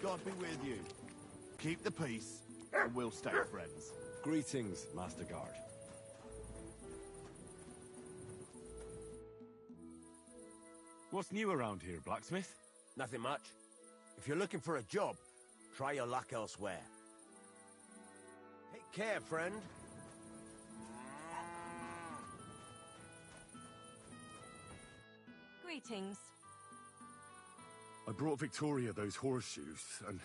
God be with you. Keep the peace, and we'll stay friends. Greetings, Master Guard. What's new around here, blacksmith? Nothing much. If you're looking for a job, try your luck elsewhere. Take care, friend. Greetings. I brought Victoria those horseshoes, and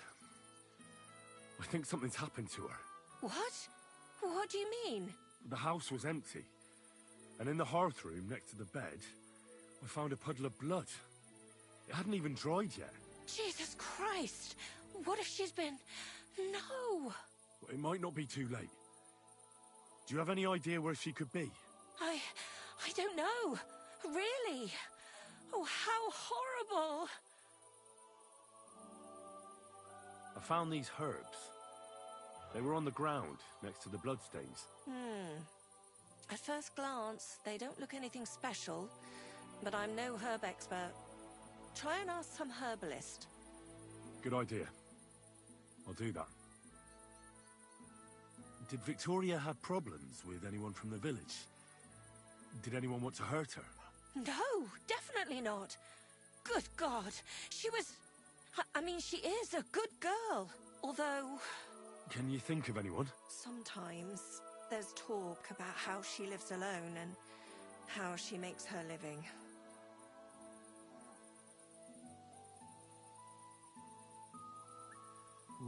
I think something's happened to her. What? What do you mean? The house was empty, and in the hearth room next to the bed, I found a puddle of blood. It hadn't even dried yet. Jesus Christ! What if she's been... No! It might not be too late. Do you have any idea where she could be? I don't know. Really? Oh, how horrible! I found these herbs. They were on the ground, next to the bloodstains. At first glance, they don't look anything special, but I'm no herb expert. Try and ask some herbalist. Good idea. I'll do that. Did Victoria have problems with anyone from the village? Did anyone want to hurt her? No, definitely not. Good God, she was... I mean, she is a good girl. Although... Can you think of anyone? Sometimes there's talk about how she lives alone and how she makes her living.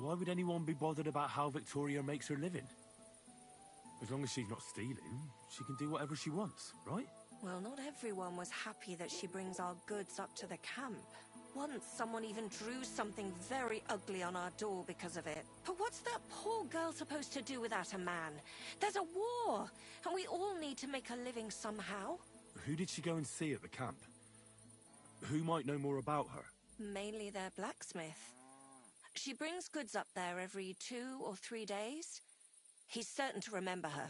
Why would anyone be bothered about how Victoria makes her living? As long as she's not stealing, she can do whatever she wants, right? Well, not everyone was happy that she brings our goods up to the camp. Once, someone even drew something very ugly on our door because of it. But what's that poor girl supposed to do without a man? There's a war, and we all need to make a living somehow. Who did she go and see at the camp? Who might know more about her? Mainly their blacksmith. She brings goods up there every 2 or 3 days. He's certain to remember her.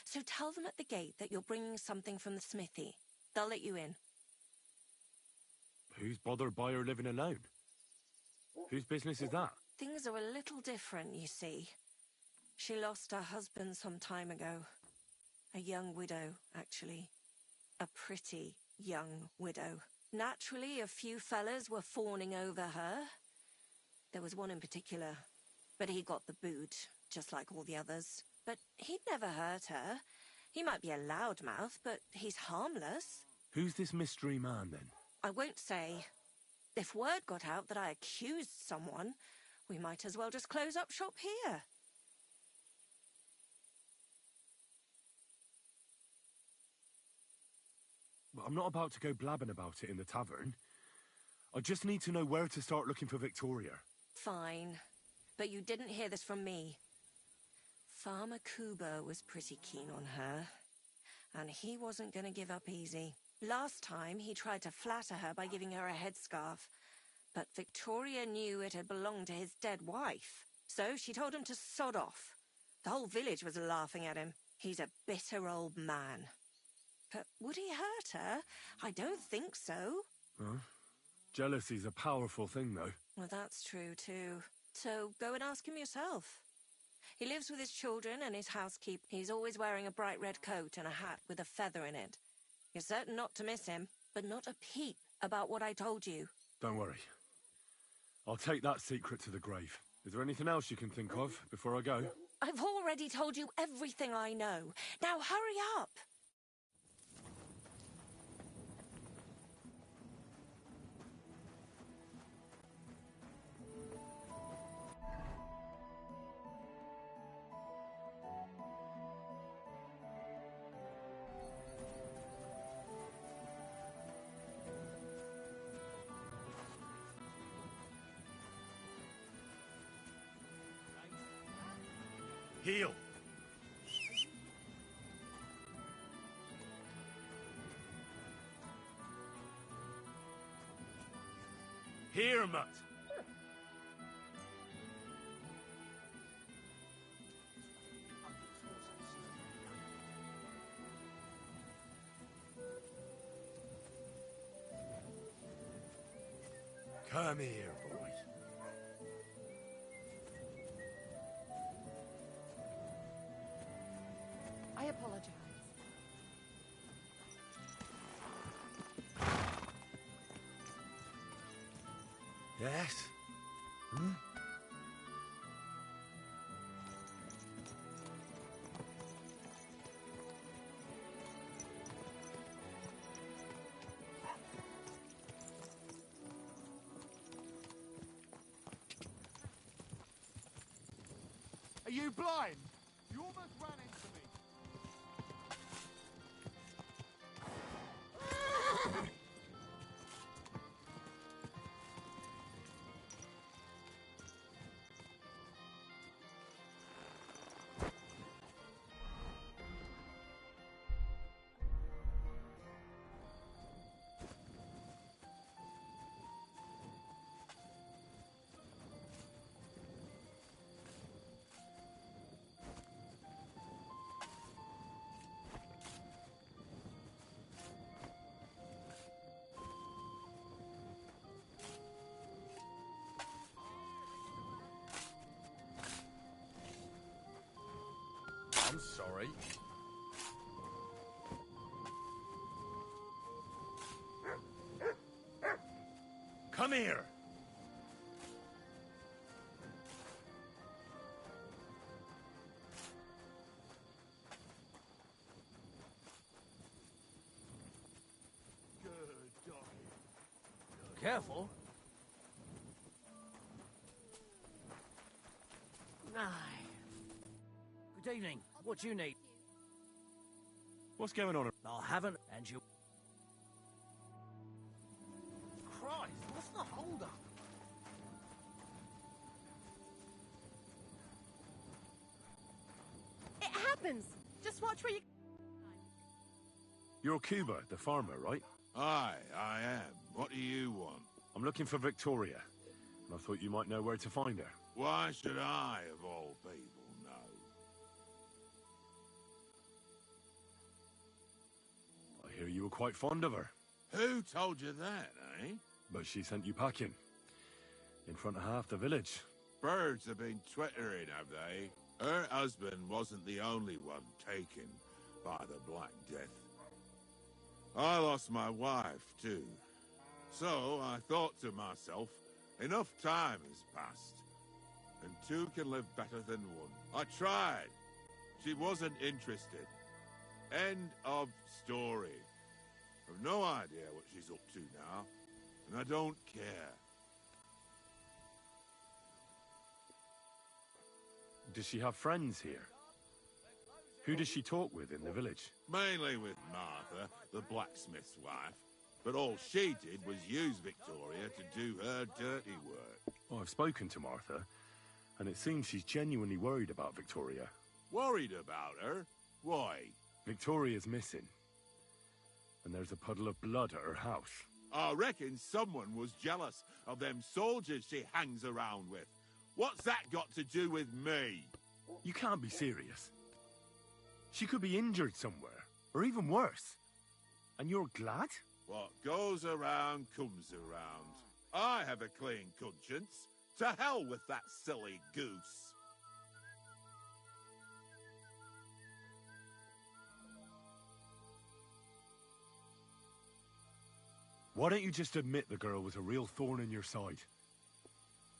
So tell them at the gate that you're bringing something from the smithy. They'll let you in. Who's bothered by her living alone? Whose business is that? Things are a little different, you see. She lost her husband some time ago. A young widow, actually. A pretty young widow. Naturally, a few fellas were fawning over her. There was one in particular, but he got the boot, just like all the others. But he'd never hurt her. He might be a loudmouth, but he's harmless. Who's this mystery man, then? I won't say. If word got out that I accused someone, we might as well just close up shop here. But I'm not about to go blabbing about it in the tavern. I just need to know where to start looking for Victoria. Fine. But you didn't hear this from me. Farmer Kuba was pretty keen on her. And he wasn't going to give up easy. Last time, he tried to flatter her by giving her a headscarf. But Victoria knew it had belonged to his dead wife. So she told him to sod off. The whole village was laughing at him. He's a bitter old man. But would he hurt her? I don't think so. Huh? Jealousy's a powerful thing, though. Well, that's true, too. So go and ask him yourself. He lives with his children and his housekeeper. He's always wearing a bright red coat and a hat with a feather in it. You're certain not to miss him, but not a peep about what I told you. Don't worry. I'll take that secret to the grave. Is there anything else you can think of before I go? I've already told you everything I know. Now hurry up! Heel! Here, Mutt! Come here, boy. I apologize. Yes? Hmm? Are you blind? You almost ran into me. I'm sorry. Come here! Good doggy. Careful. Aye. Good evening. What do you need? What's going on? I haven't, and you... Christ, what's the hold-up? It happens. Just watch where you... You're Cuba, the farmer, right? Aye, I am. What do you want? I'm looking for Victoria, and I thought you might know where to find her. Why should I, of all people, know? I hear you were quite fond of her, Who told you that, eh? but she sent you packing. In front of half the village. Birds have been twittering, have they? Her husband wasn't the only one taken by the Black Death. I lost my wife, too. So I thought to myself, enough time has passed, and two can live better than one. I tried. She wasn't interested. End of story. I've no idea what she's up to now, and I don't care. Does she have friends here? Who does she talk with in the village? Mainly with Martha, the blacksmith's wife. But all she did was use Victoria to do her dirty work. Well, I've spoken to Martha, and it seems she's genuinely worried about Victoria. Worried about her? Why? Victoria's missing, and there's a puddle of blood at her house. I reckon someone was jealous of them soldiers she hangs around with. What's that got to do with me? You can't be serious. She could be injured somewhere, or even worse. And you're glad? What goes around comes around. I have a clean conscience. To hell with that silly goose. Why don't you just admit the girl was a real thorn in your side?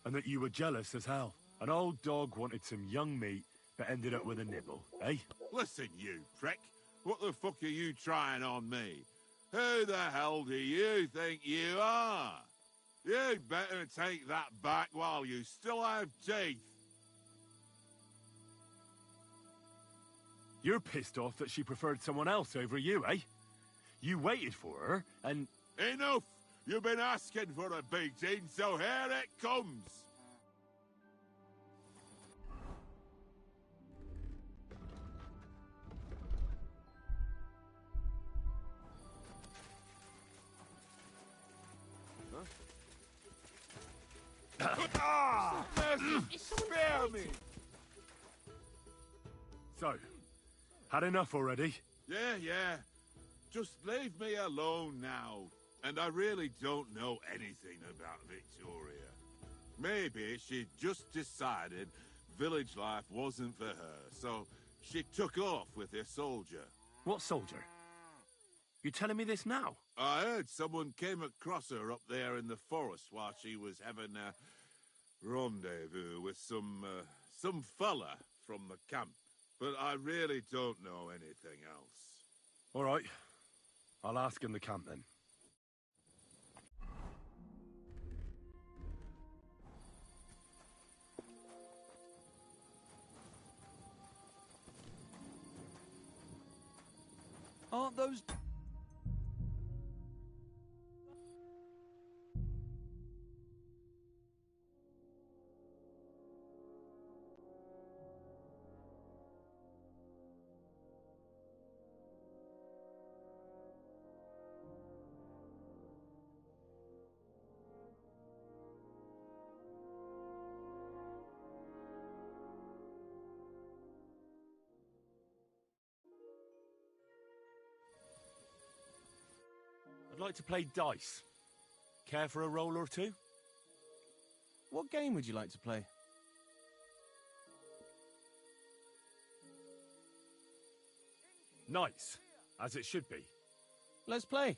And that you were jealous as hell. An old dog wanted some young meat, but ended up with a nibble, eh? Listen, you prick. What the fuck are you trying on me? Who the hell do you think you are? You'd better take that back while you still have teeth. You're pissed off that she preferred someone else over you, eh? You waited for her, and... Enough! You've been asking for a beating, so here it comes! Ah! Spare me! So, had enough already? Yeah. Just leave me alone now. And I really don't know anything about Victoria. Maybe she just decided village life wasn't for her, so She took off with a soldier. What soldier? You telling me this now? I heard someone came across her up there in the forest while she was having a rendezvous with some fella from the camp. But I really don't know anything else. All right. I'll ask in the camp then. Aren't those... I'd like to play dice. Care for a roll or two? What game would you like to play? Nice, as it should be. Let's play.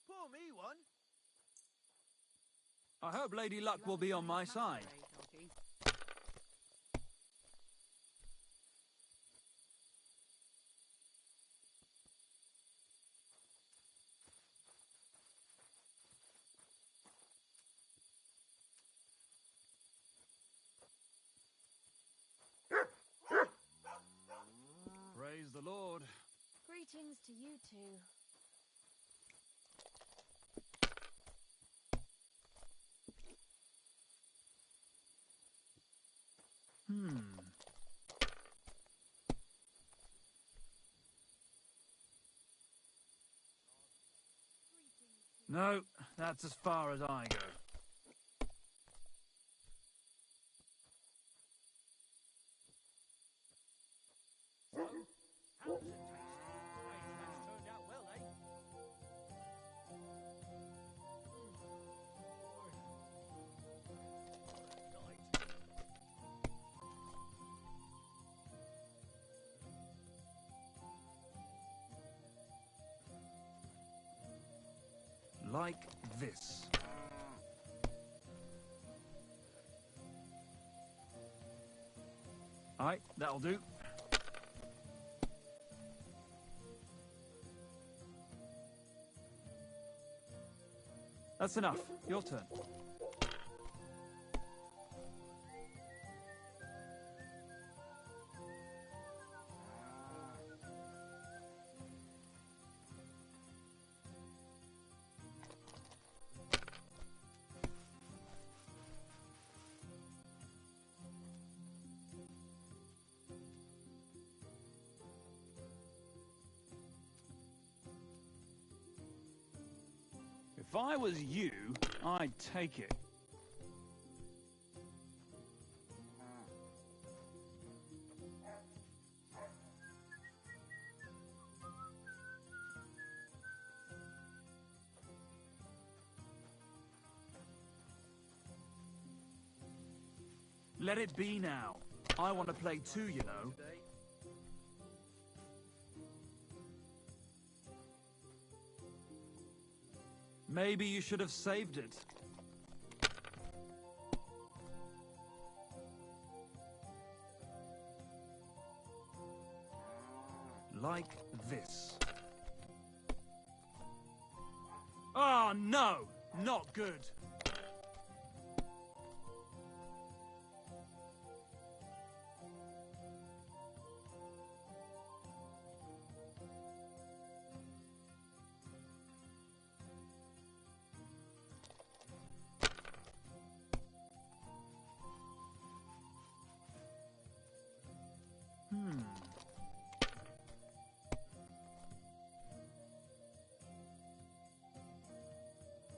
Pour me one. I hope Lady Luck will be on my side. Praise the Lord. Greetings to you two. No, that's as far as I go. Like this. Aye, that'll do. That's enough. Your turn. If I was you, I'd take it. Let it be now. I want to play too, you know. Maybe you should have saved it. Like this. Oh, no! Not good.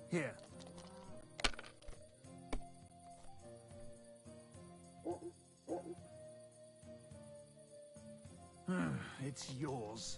Here. It's yours.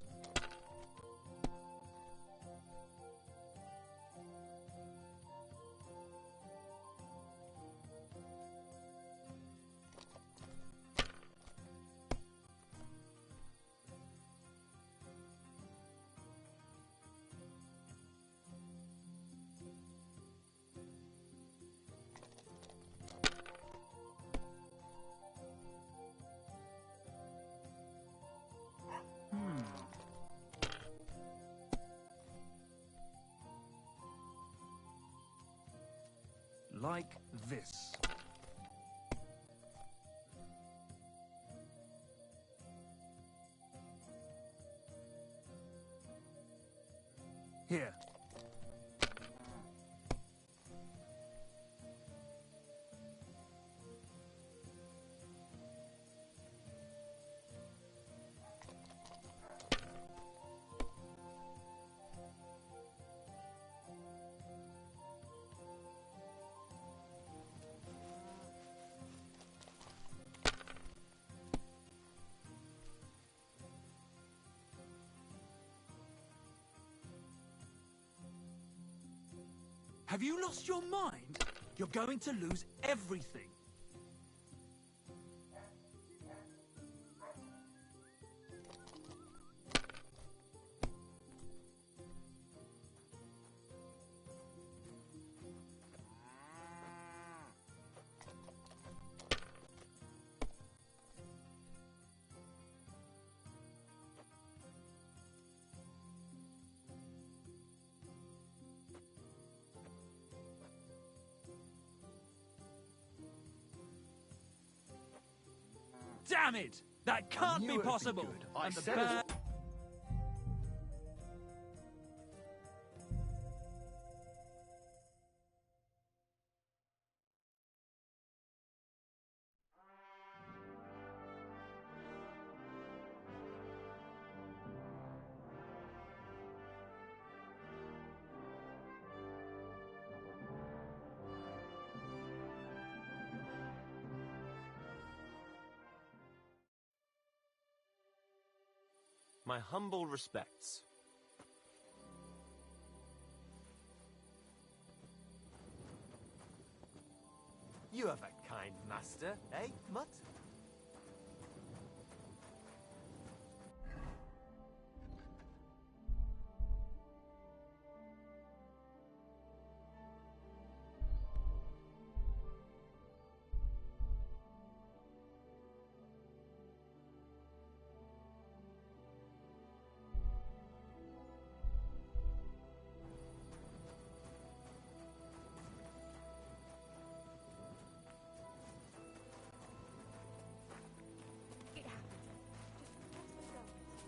Like this. Here. Have you lost your mind? You're going to lose everything. Damn it! That can't be possible! And the bad... My humble respects. You have a kind master, eh, Mutt? It happened. Just let us go.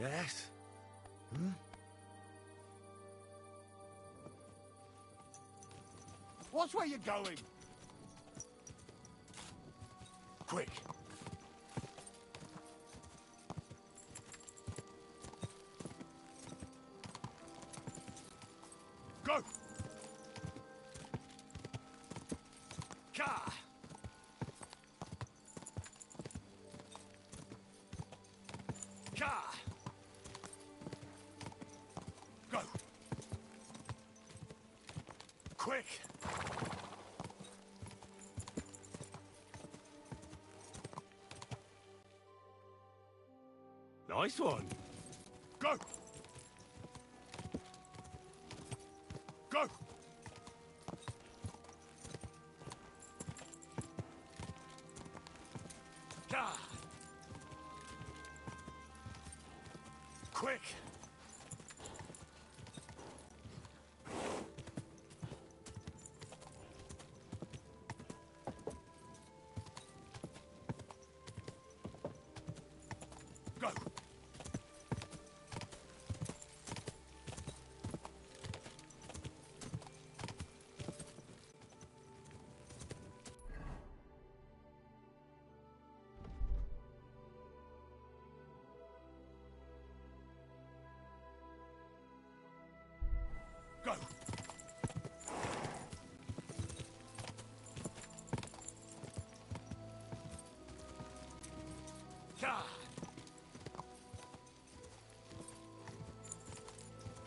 Yes? Watch where you're going! Quick! Go! Car! Car! Go! Quick! Nice one. Go! Go! Car! Quick! Go! God!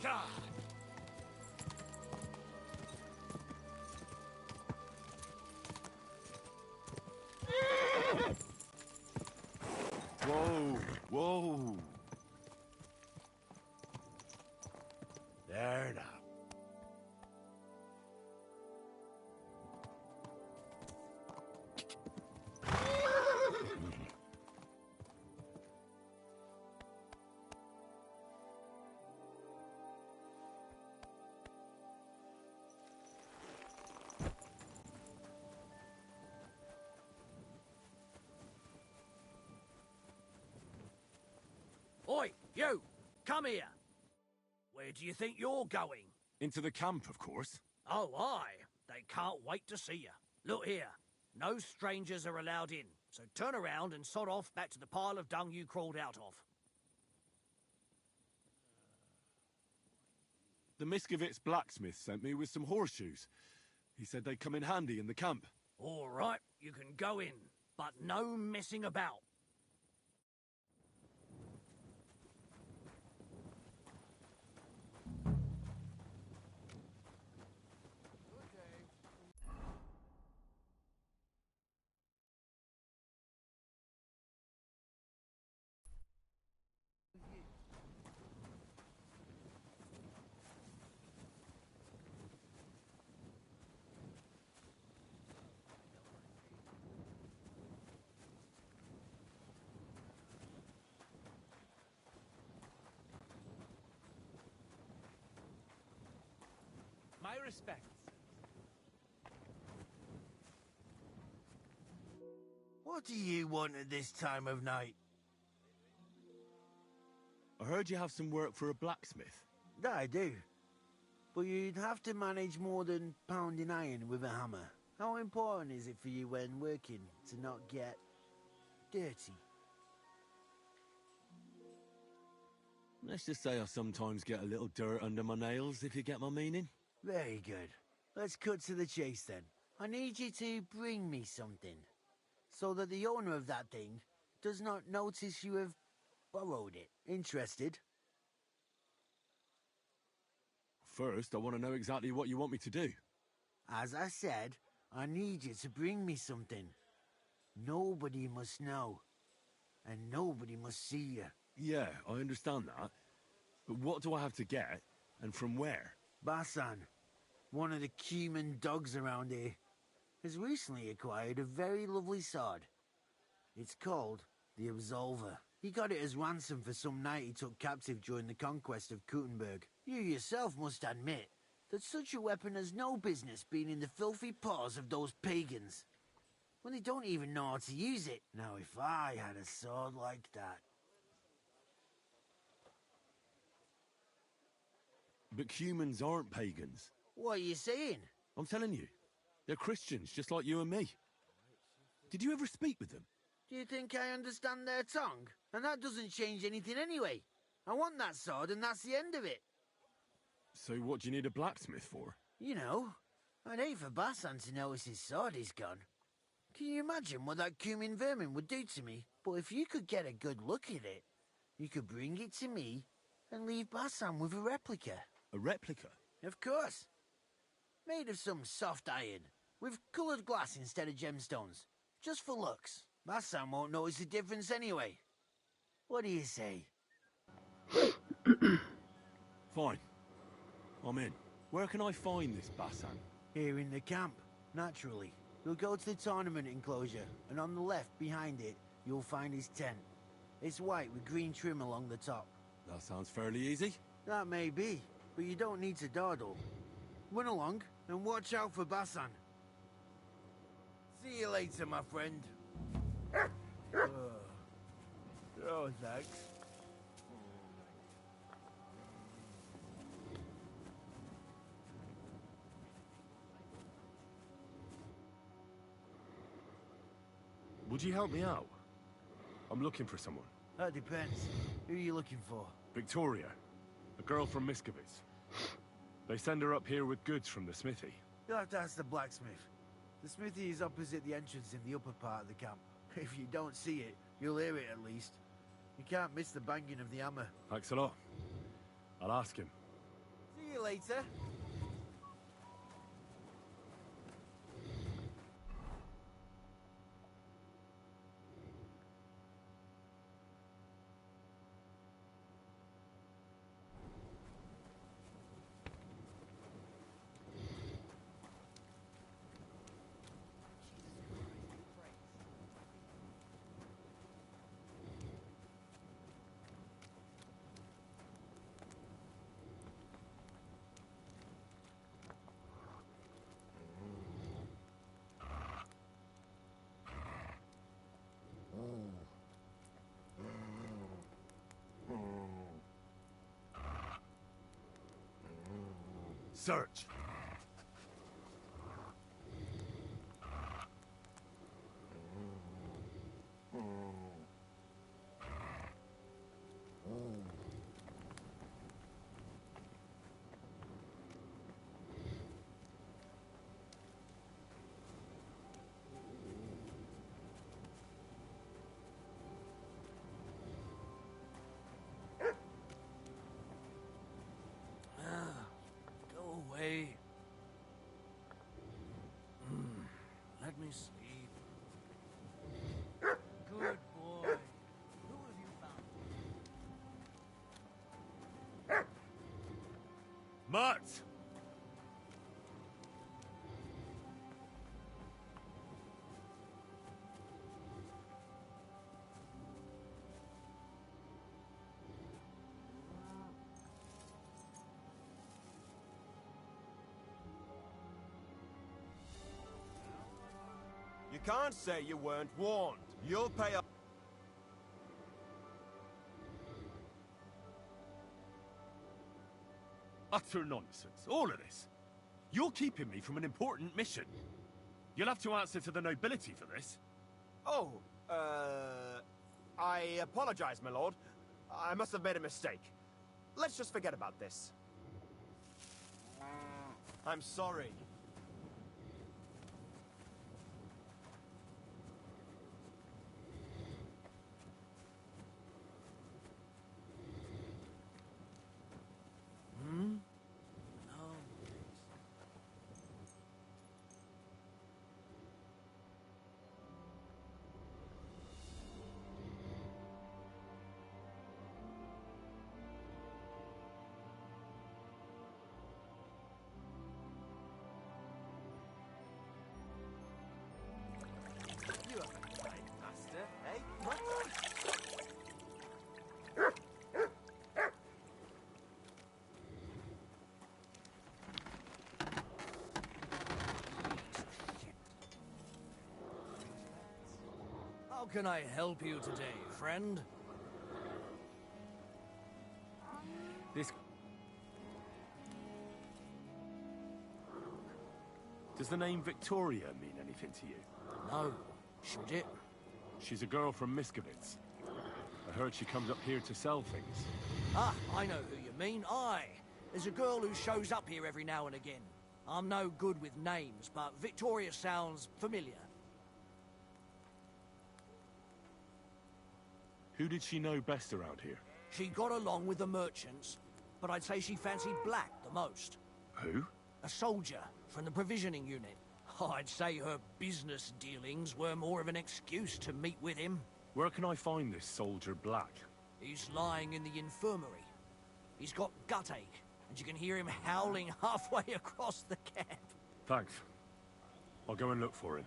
God! Whoa, whoa. There now. Oi, you! Come here! Where do you think you're going? Into the camp, of course. Oh, aye. They can't wait to see you. Look here. No strangers are allowed in, so turn around and sod off back to the pile of dung you crawled out of. The Miskovitz blacksmith sent me with some horseshoes. He said they'd come in handy in the camp. All right, you can go in, but no messing about. My respects. What do you want at this time of night? I heard you have some work for a blacksmith. That I do. But you'd have to manage more than pounding iron with a hammer. How important is it for you when working to not get dirty? Let's just say I sometimes get a little dirt under my nails, if you get my meaning. Very good. Let's cut to the chase then. I need you to bring me something, so that the owner of that thing does not notice you have borrowed it. Interested? First, I want to know exactly what you want me to do. As I said, I need you to bring me something. Nobody must know, and nobody must see you. Yeah, I understand that. But what do I have to get, and from where? Basan, one of the cumin dogs around here, has recently acquired a very lovely sword. It's called the Absolver. He got it as ransom for some knight he took captive during the conquest of Kuttenberg. You yourself must admit that such a weapon has no business being in the filthy paws of those pagans, when they don't even know how to use it. Now, if I had a sword like that... But humans aren't pagans. What are you saying? I'm telling you. They're Christians, just like you and me. Did you ever speak with them? Do you think I understand their tongue? And that doesn't change anything anyway. I want that sword and that's the end of it. So what do you need a blacksmith for? You know, I'd hate for Basan to notice his sword is gone. Can you imagine what that cumin vermin would do to me? But if you could get a good look at it, you could bring it to me and leave Basan with a replica. A replica? Of course. Made of some soft iron, with coloured glass instead of gemstones. Just for looks. Basan won't notice the difference anyway. What do you say? Fine. I'm in. Where can I find this Basan? Here in the camp, naturally. You'll go to the tournament enclosure, and on the left, behind it, you'll find his tent. It's white with green trim along the top. That sounds fairly easy. That may be, but you don't need to dawdle. Run along, and watch out for Basan. See you later, my friend. Oh, thanks. Would you help me out? I'm looking for someone. That depends. Who are you looking for? Victoria. A girl from Miskovitz. They send her up here with goods from the smithy. You'll have to ask the blacksmith. The smithy is opposite the entrance in the upper part of the camp. If you don't see it, you'll hear it at least. You can't miss the banging of the hammer. Thanks a lot. I'll ask him. See you later. Search! Go away. Let me sleep. Good boy. Who have you found? Mutt! You can't say you weren't warned. You'll pay up. Utter nonsense, all of this. You're keeping me from an important mission. You'll have to answer to the nobility for this. Oh, I apologize, my lord. I must have made a mistake. Let's just forget about this. I'm sorry. You have a kind master, eh? What? How can I help you today, friend? This... Does the name Victoria mean anything to you? No. Should it? She's a girl from Miskovitz. I heard she comes up here to sell things. Ah, I know who you mean. Aye. There's a girl who shows up here every now and again. I'm no good with names, but Victoria sounds familiar. Who did she know best around here? She got along with the merchants, but I'd say she fancied Black the most. Who? A soldier from the provisioning unit. I'd say her business dealings were more of an excuse to meet with him. Where can I find this soldier Black? He's lying in the infirmary. He's got guttache, and you can hear him howling halfway across the camp. Thanks. I'll go and look for him.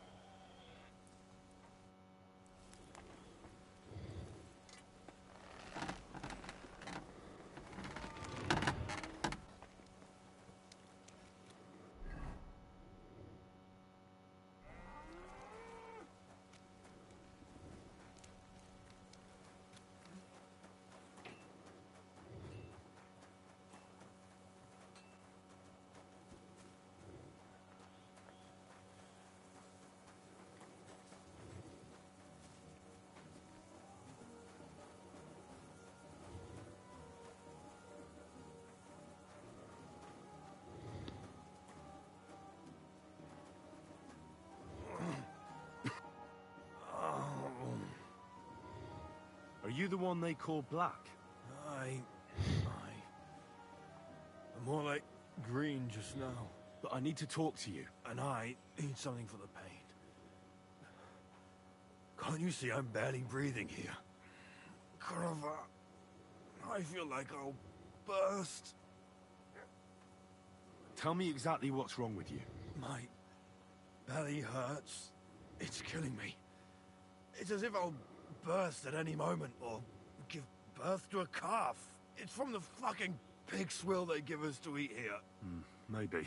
Are you the one they call Black? I'm more like green just now. But I need to talk to you. And I need something for the pain. Can't you see I'm barely breathing here? Carver, I feel like I'll burst. Tell me exactly what's wrong with you. My belly hurts. It's killing me. It's as if I'll burst at any moment or give birth to a calf. It's from the fucking pig swill they give us to eat here. Maybe.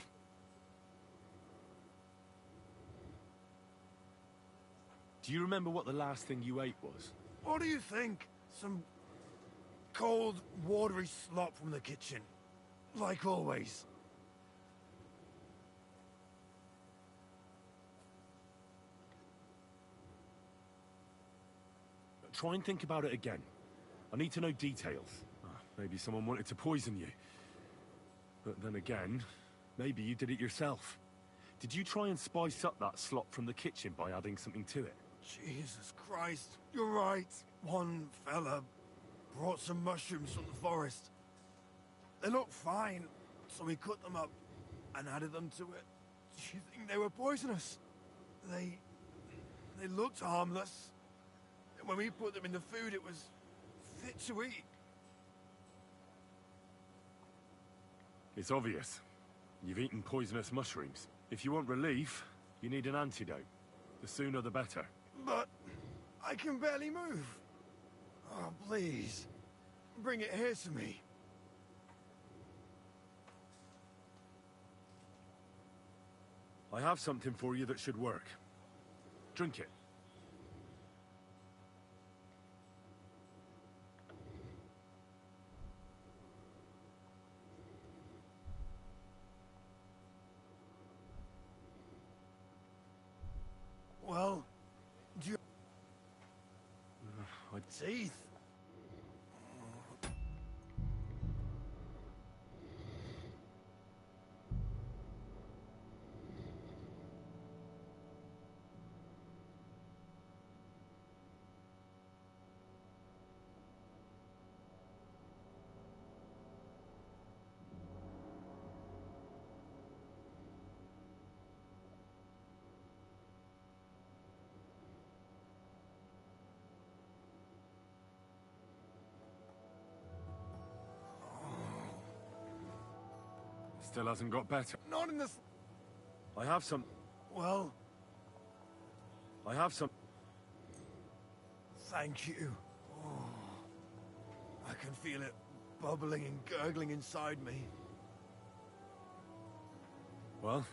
Do you remember what the last thing you ate was? What do you think? Some cold, watery slop from the kitchen. Like always. Try and think about it again. I need to know details. Maybe someone wanted to poison you. But then again, maybe you did it yourself. Did you try and spice up that slop from the kitchen by adding something to it? Jesus Christ, you're right. One fella brought some mushrooms from the forest. They looked fine, so we cut them up and added them to it. Do you think they were poisonous? They looked harmless. And when we put them in the food, it was fit to eat. It's obvious. You've eaten poisonous mushrooms. If you want relief, you need an antidote. The sooner the better. But I can barely move. Oh, please. Bring it here to me. I have something for you that should work. Drink it. Well, do you... Teeth? Still hasn't got better. Not in this... I have some... Well... I have some... Thank you. Oh, I can feel it bubbling and gurgling inside me. Well?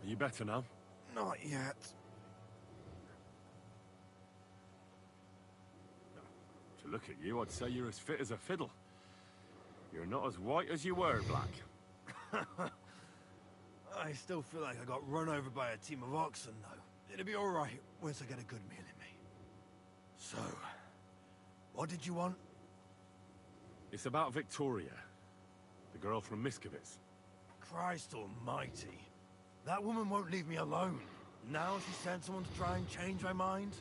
Are you better now? Not yet. To look at you, I'd say you're as fit as a fiddle. You're not as white as you were, Black. I still feel like I got run over by a team of oxen, though. It'll be all right once I get a good meal in me. So, what did you want? It's about Victoria, the girl from Miskovitz. Christ almighty. That woman won't leave me alone. Now she sent someone to try and change my mind?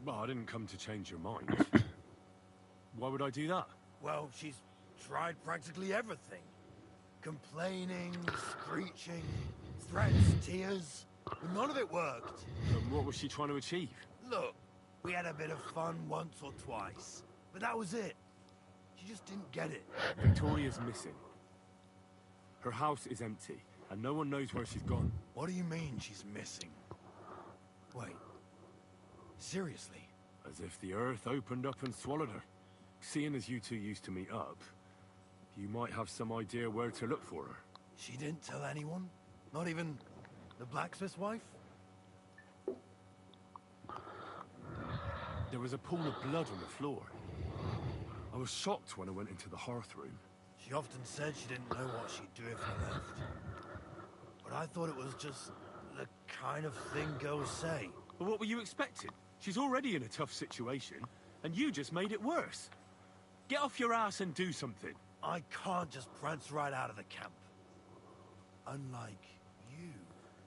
Well, I didn't come to change your mind. Why would I do that? Well, she's tried practically everything. Complaining, screeching, threats, tears. But none of it worked. And what was she trying to achieve? Look, we had a bit of fun once or twice. But that was it. She just didn't get it. Victoria's missing. Her house is empty, and no one knows where she's gone. What do you mean she's missing? Wait. Seriously? As if the earth opened up and swallowed her. Seeing as you two used to meet up, you might have some idea where to look for her. She didn't tell anyone? Not even the blacksmith's wife? There was a pool of blood on the floor. I was shocked when I went into the hearth room. She often said she didn't know what she'd do if I left. But I thought it was just the kind of thing girls say. But what were you expecting? She's already in a tough situation, and you just made it worse. Get off your ass and do something. I can't just prance right out of the camp. Unlike you,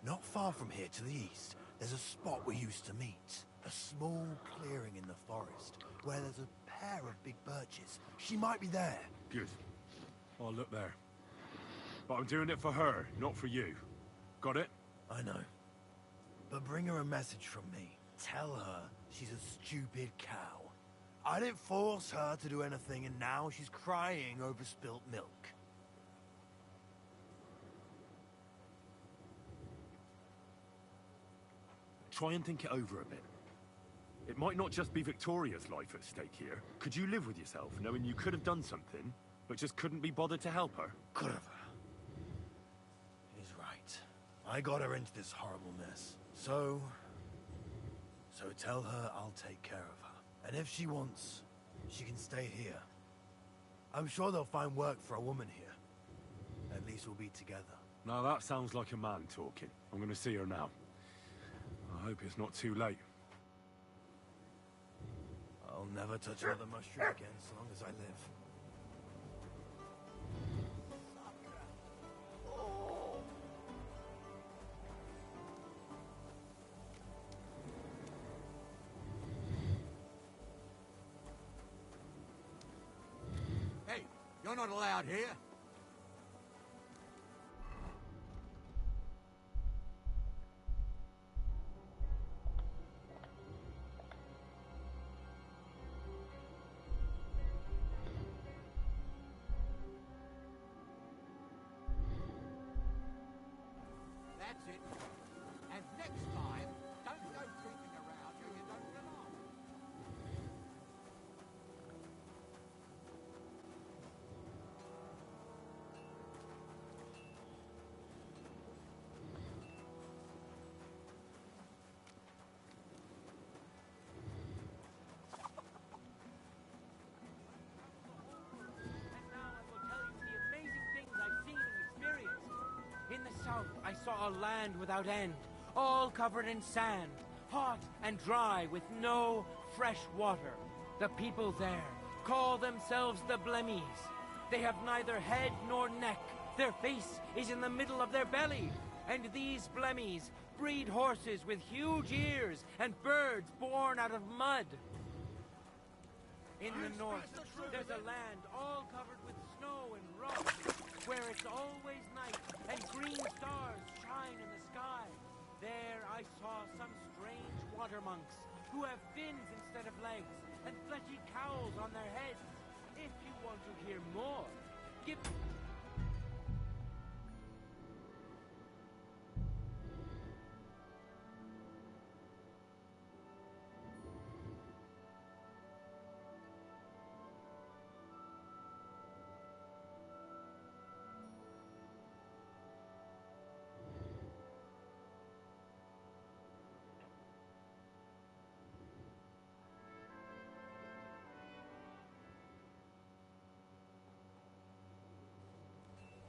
not far from here to the east, There's a spot we used to meet. A small clearing in the forest, where there's a pair of big birches. She might be there. Good. I'll look there. But I'm doing it for her, not for you. Got it? I know. But bring her a message from me. Tell her she's a stupid cow. I didn't force her to do anything, and now she's crying over spilt milk. Try and think it over a bit. It might not just be Victoria's life at stake here. Could you live with yourself, knowing you could have done something, but just couldn't be bothered to help her? Could have. He's right. I got her into this horrible mess. So tell her I'll take care of her. And if she wants, she can stay here. I'm sure they'll find work for a woman here. At least we'll be together. Now that sounds like a man talking. I'm gonna see her now. I hope it's not too late. I'll never touch another mushroom again so long as I live. Hey, you're not allowed here. That's it. And next time, don't go creeping around who you don't belong. And now I will tell you the amazing things I've seen and experienced. In the south, I saw a land without end, all covered in sand, hot and dry with no fresh water. The people there call themselves the Blemmies. They have neither head nor neck. Their face is in the middle of their belly. And these Blemmies breed horses with huge ears and birds born out of mud. In the north, there's a land all covered with snow and rock, where it's always night and green stars shine in the sky. There I saw some strange water monks who have fins instead of legs and fleshy cowls on their heads. If you want to hear more, give...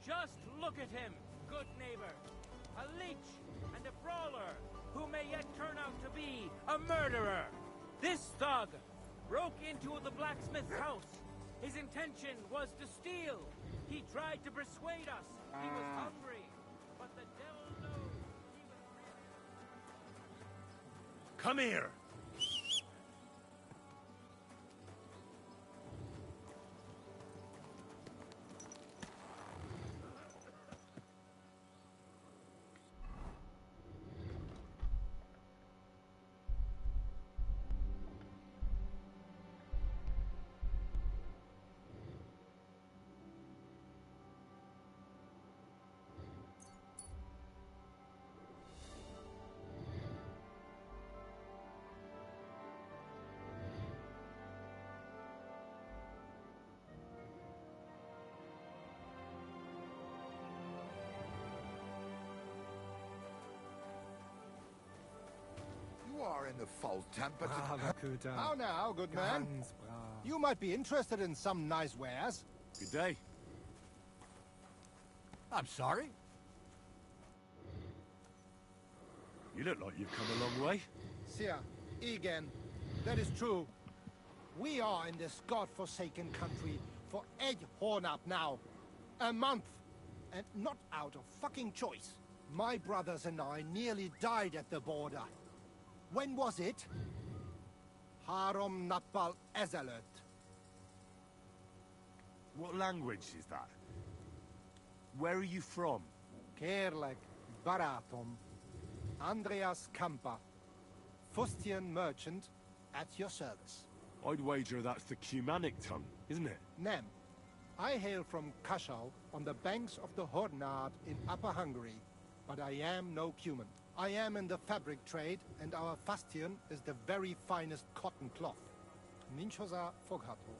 Just look at him, good neighbor. A leech and a brawler who may yet turn out to be a murderer. This thug broke into the blacksmith's house. His intention was to steal. He tried to persuade us he was hungry, but the devil knows he was really... Come here! You are in the fault temper. How now, good man? You might be interested in some nice wares. Good day. I'm sorry. You look like you've come a long way. Sir, Egan, that is true. We are in this god-forsaken country for egg horn up now. A month. And not out of fucking choice. My brothers and I nearly died at the border. When was it? Harom Napal Ezelert. What language is that? Where are you from? Kerlek Baratom. Andreas Kampa. Fustian merchant at your service. I'd wager that's the Cumanic tongue, isn't it? Nem. I hail from Kashau on the banks of the Hornad in Upper Hungary, but I am no Cuman. I am in the fabric trade, and our Fustian is the very finest cotton cloth. Ninchosa Foghato.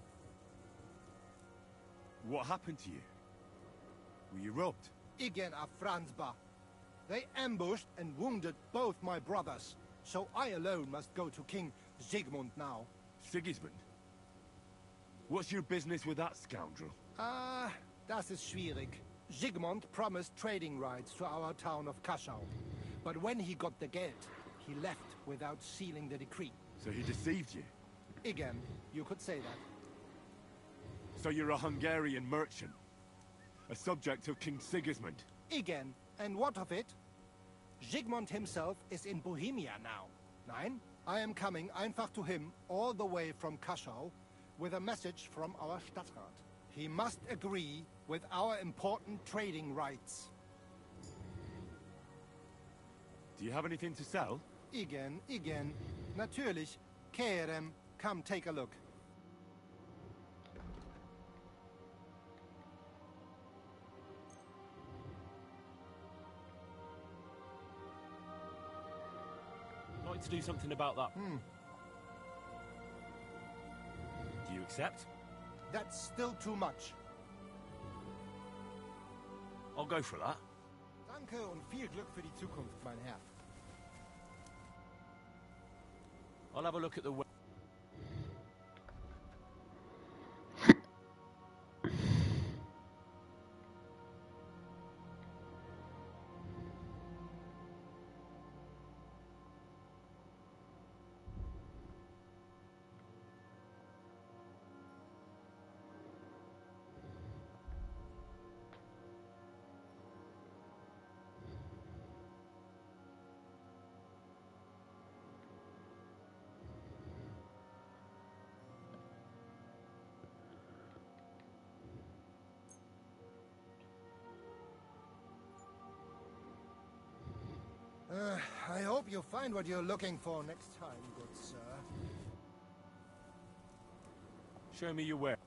What happened to you? Were you robbed? Igen a Franzba. They ambushed and wounded both my brothers, so I alone must go to King Sigmund now. Sigismund? What's your business with that scoundrel? Das ist schwierig. Sigmund promised trading rights to our town of Kaschau. But when he got the Geld, he left without sealing the decree. So he deceived you? Again, you could say that. So you're a Hungarian merchant? A subject of King Sigismund? Again, and what of it? Sigmund himself is in Bohemia now. Nein, I am coming einfach to him all the way from Kaschau with a message from our Stadtrat. He must agree with our important trading rights. Do you have anything to sell? Igen. Natürlich. Kerem, come take a look. I'd like to do something about that. Do you accept? That's still too much. I'll go for that. Danke und viel Glück für die Zukunft, mein Herr. I'll have a look at the... I hope you find what you're looking for next time, good sir. Show me your where.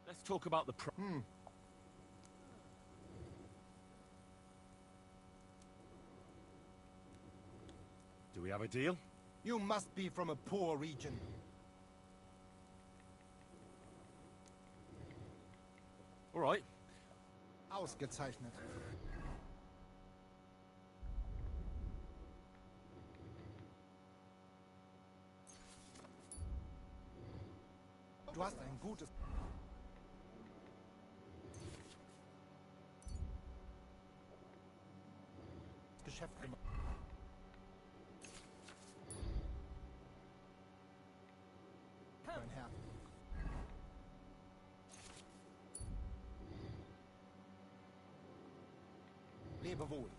Let's talk about the Do we have a deal? You must be from a poor region. All right. Ausgezeichnet. Du hast ein gutes... Geschäft gemacht. Mein Herr. Lebe wohl.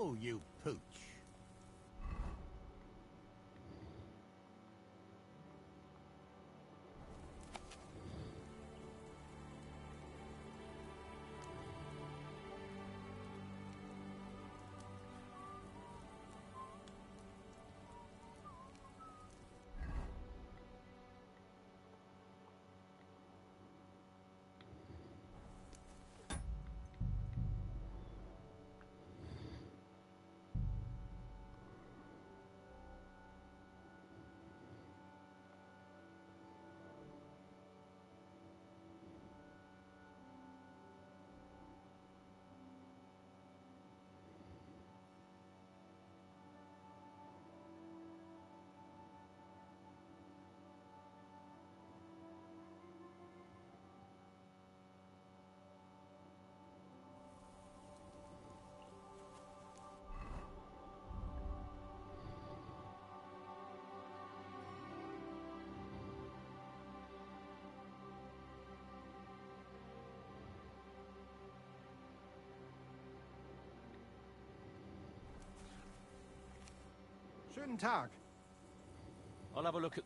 Oh, you pooch. Schönen Tag. I'll have a look at...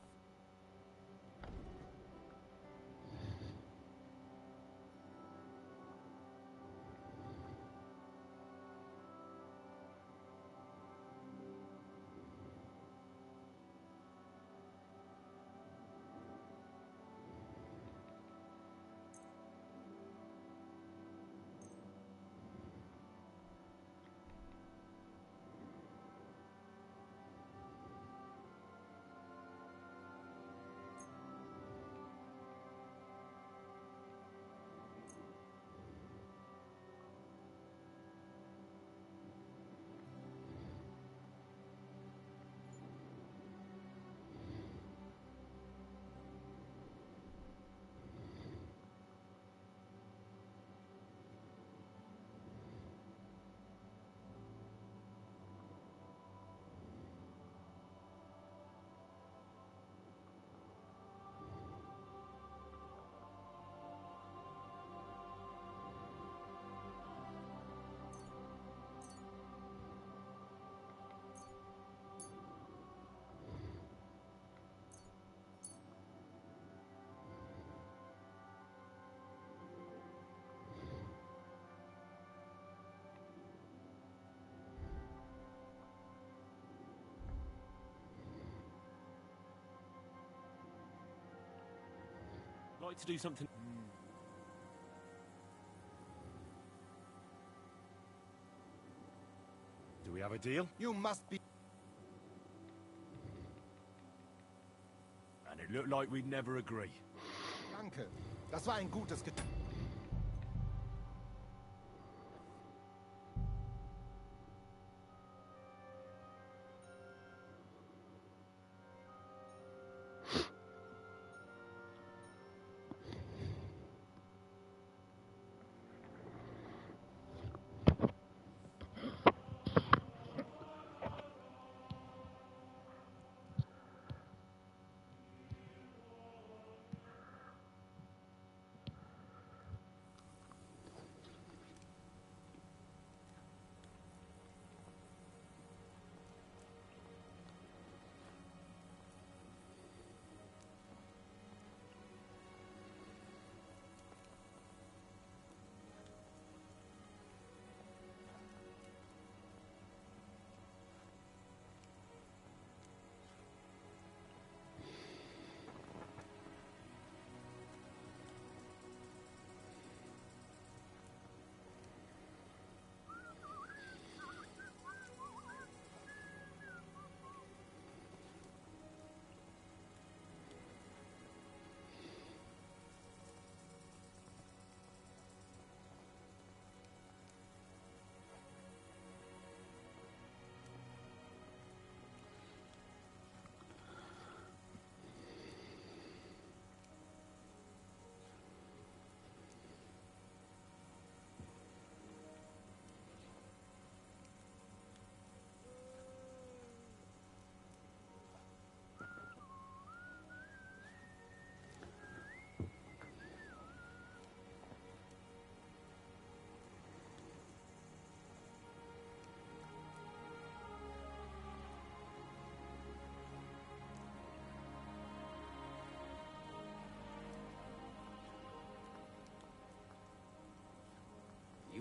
like to do something... Do we have a deal? You must be... And it looked like we'd never agree. Danke. Das war ein gutes...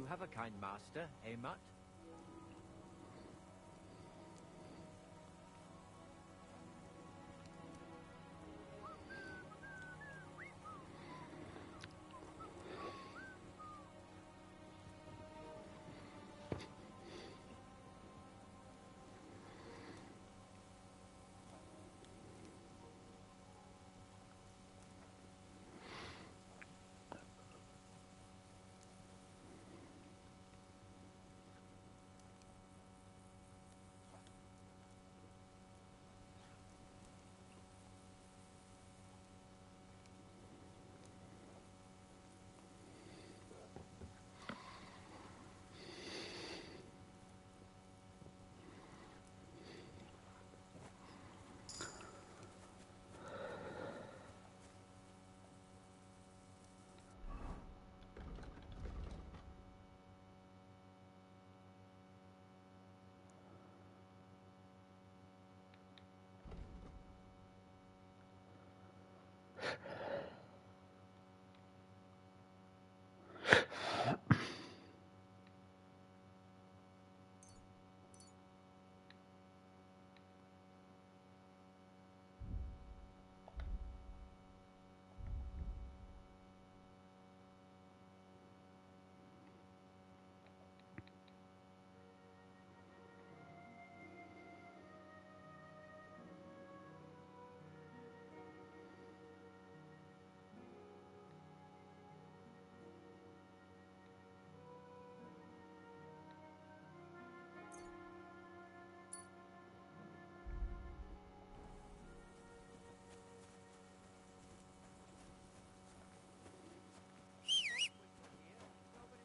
have a kind master, eh, Mutt?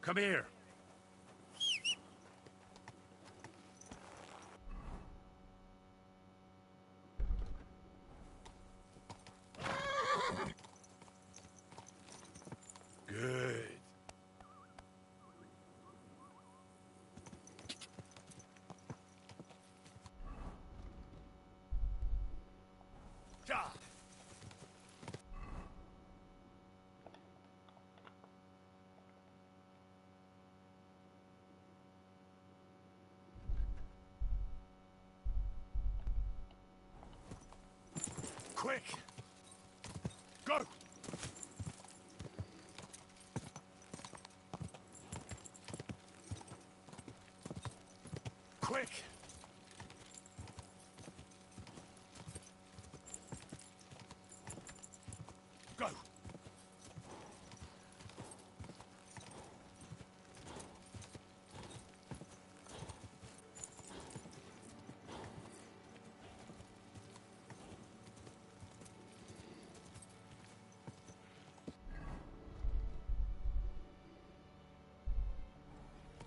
Come here. Good. Quick! Go! Quick! Go!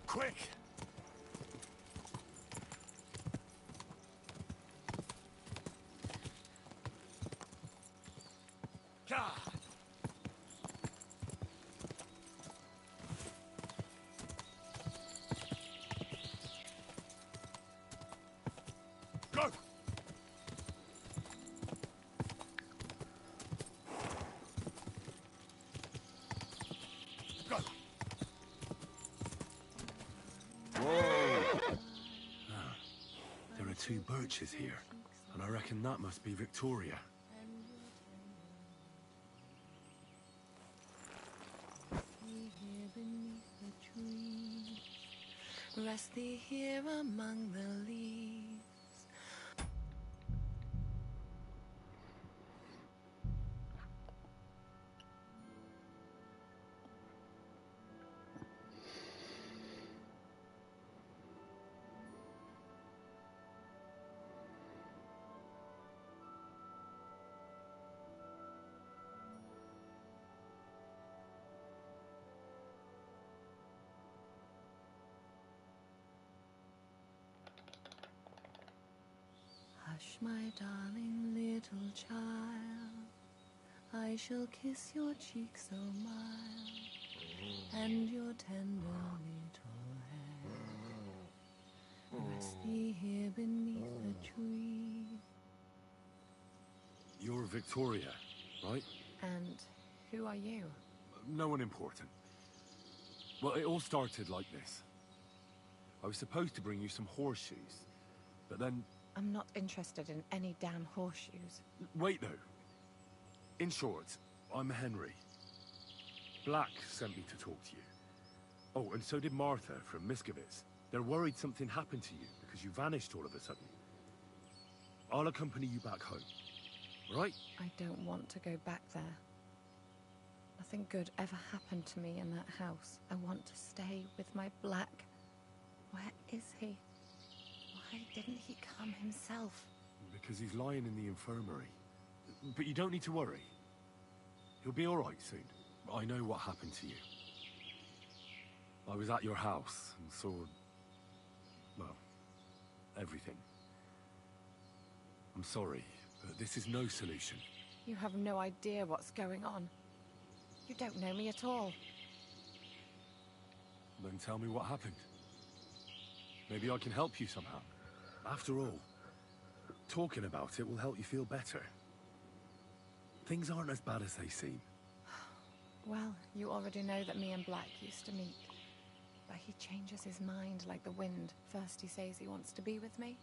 Quick! God! Go! Go! There are two birches here, and I reckon that must be Victoria. Rest thee here among the leaves. Hush, my darling little child, I shall kiss your cheek so mild, and your tender little head. Rest thee here beneath the tree. You're Victoria, right? And who are you? No one important. Well, it all started like this. I was supposed to bring you some horseshoes, but then... I'm not interested in any damn horseshoes. Wait, though. In short, I'm Henry. Black sent me to talk to you. Oh, and so did Martha from Miskovitz. They're worried something happened to you because you vanished all of a sudden. I'll accompany you back home, right? I don't want to go back there. Nothing good ever happened to me in that house. I want to stay with my Black. Where is he? Why didn't he come himself? Because he's lying in the infirmary. But you don't need to worry. He'll be all right soon. I know what happened to you. I was at your house and saw... well, everything. I'm sorry, but this is no solution. You have no idea what's going on. You don't know me at all. Then tell me what happened. Maybe I can help you somehow. After all, talking about it will help you feel better. Things aren't as bad as they seem. Well, you already know that me and Black used to meet. But he changes his mind like the wind. First he says he wants to be with me,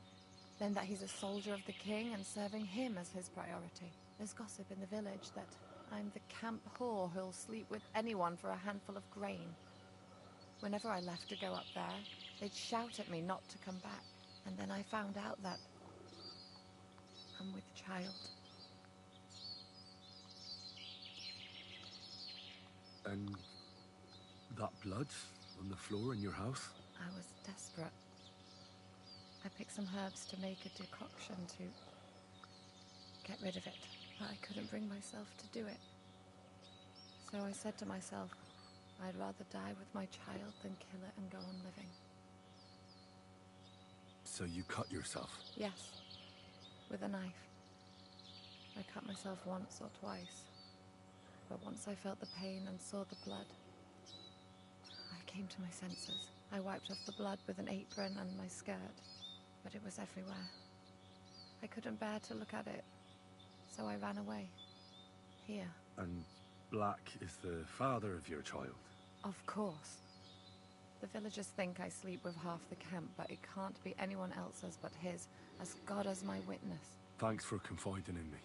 then that he's a soldier of the king and serving him as his priority. There's gossip in the village that I'm the camp whore who'll sleep with anyone for a handful of grain. Whenever I left to go up there, they'd shout at me not to come back. And then I found out that I'm with child. And that blood on the floor in your house? I was desperate. I picked some herbs to make a decoction to get rid of it, but I couldn't bring myself to do it. So I said to myself, I'd rather die with my child than kill it and go on living. So you cut yourself? Yes, with a knife. I cut myself once or twice, but once I felt the pain and saw the blood, I came to my senses. I wiped off the blood with an apron and my skirt, but it was everywhere. I couldn't bear to look at it, so I ran away. Here. And Black is the father of your child? Of course. The villagers think I sleep with half the camp, but it can't be anyone else's but his, as God as my witness. Thanks for confiding in me.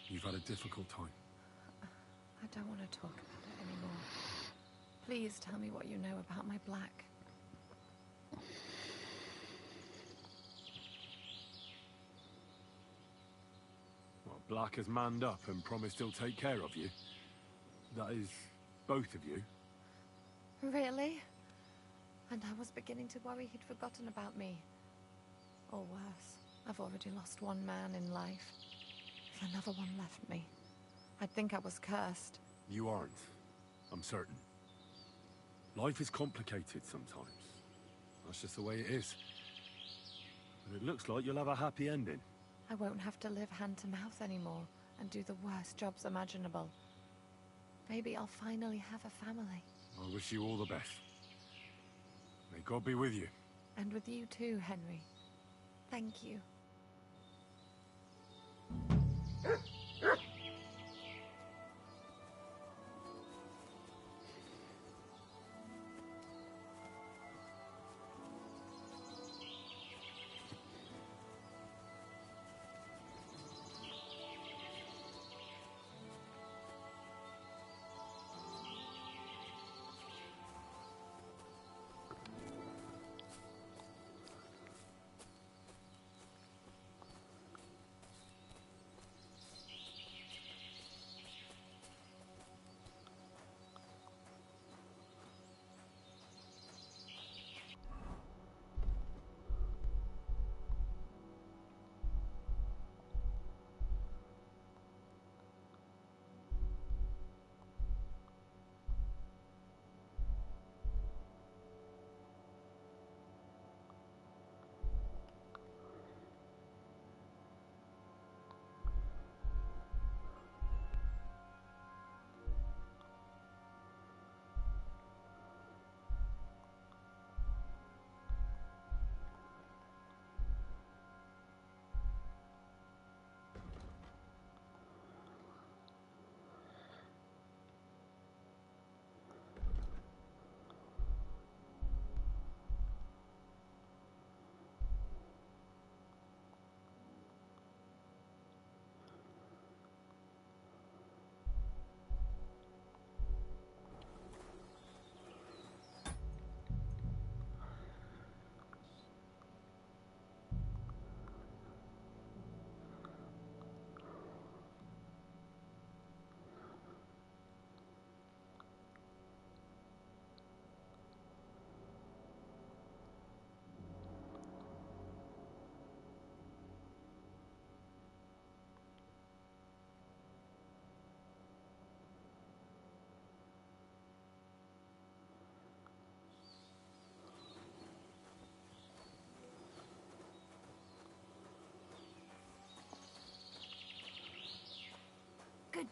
You've had a difficult time. I don't want to talk about it anymore. Please tell me what you know about my Black. Well, Black has manned up and promised he'll take care of you. That is, both of you. Really? And I was beginning to worry he'd forgotten about me. Or worse, I've already lost one man in life. If another one left me, I'd think I was cursed. You aren't. I'm certain. Life is complicated sometimes. That's just the way it is. But it looks like you'll have a happy ending. I won't have to live hand to mouth anymore and do the worst jobs imaginable. Maybe I'll finally have a family. I wish you all the best. May God be with you. And with you too, Henry. Thank you.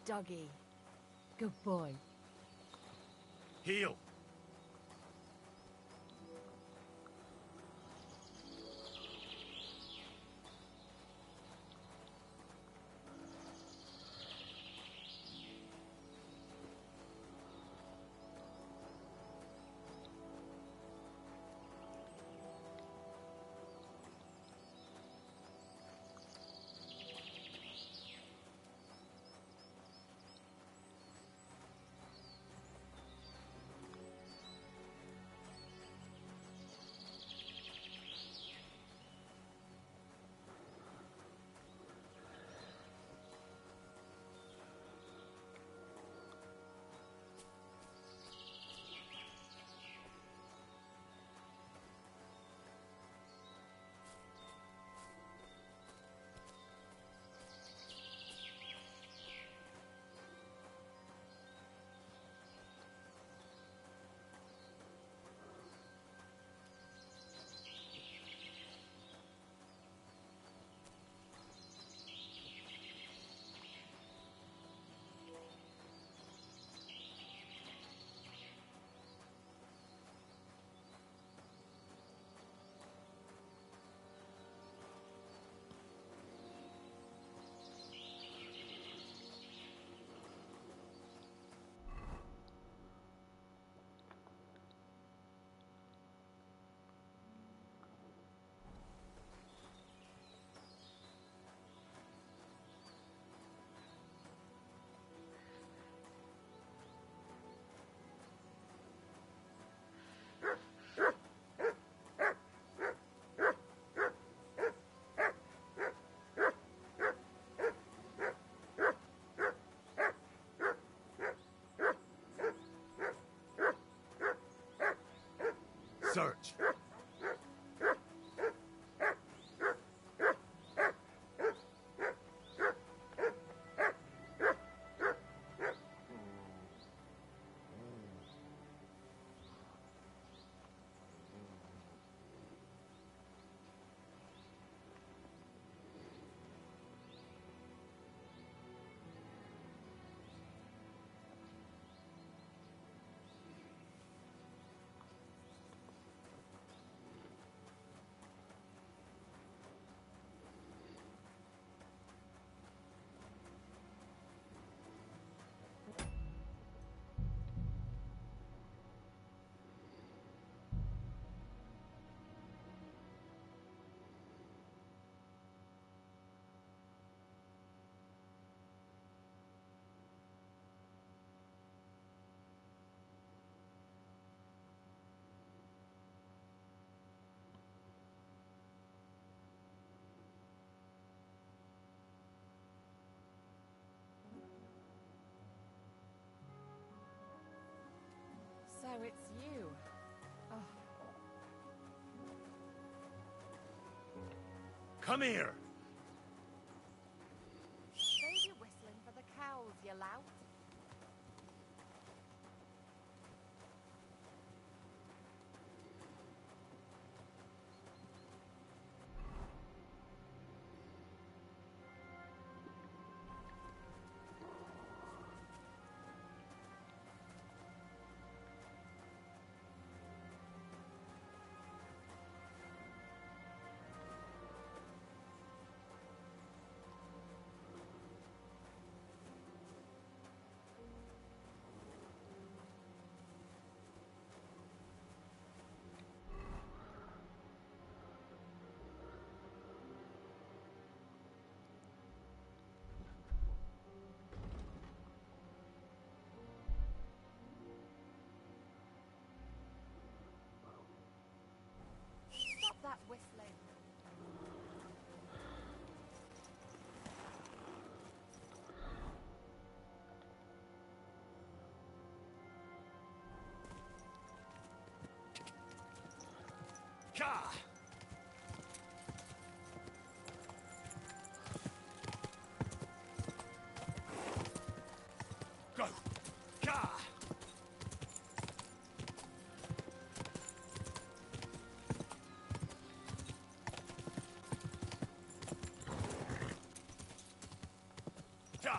Dougie. Good boy. Heal. Search. So it's you. Oh. Come here. Save your whistling for the cows, you lout. Stop that whistling. Ka! Go! Ka! Ja!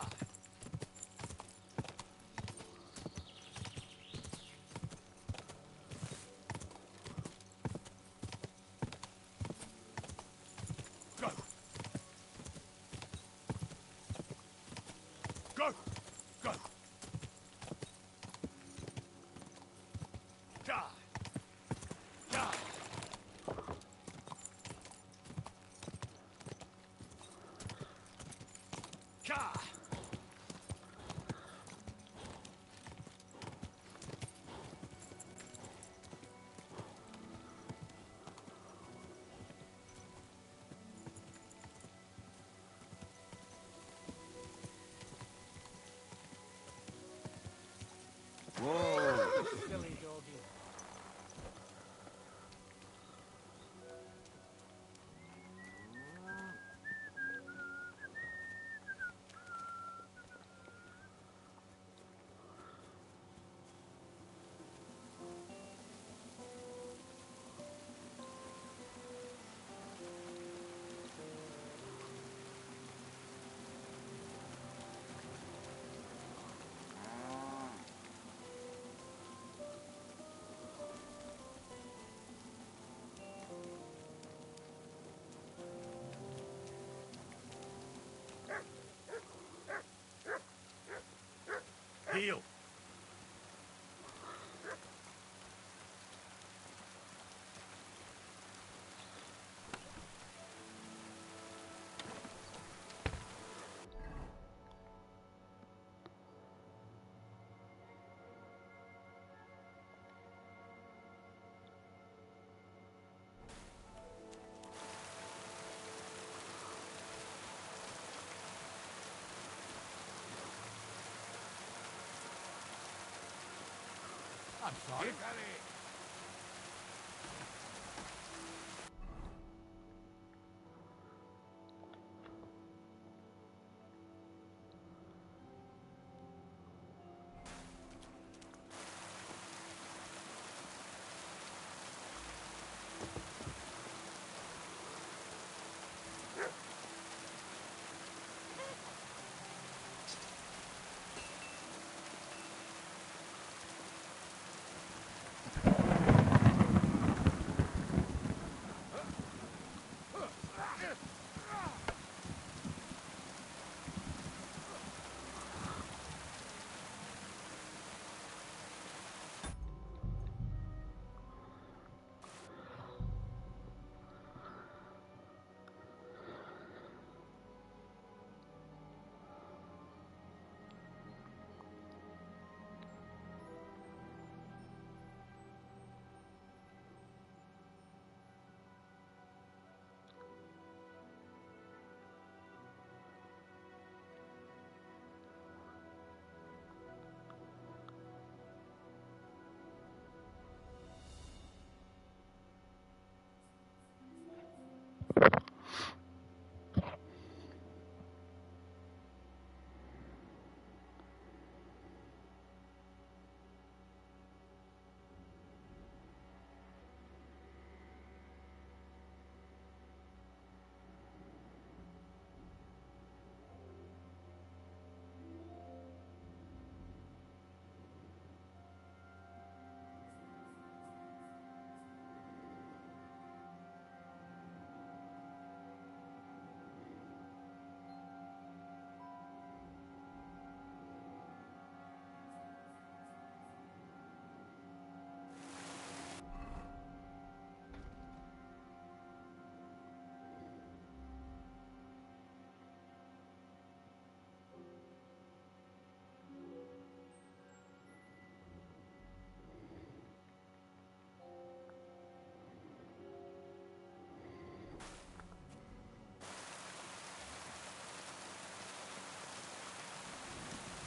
I'm sorry.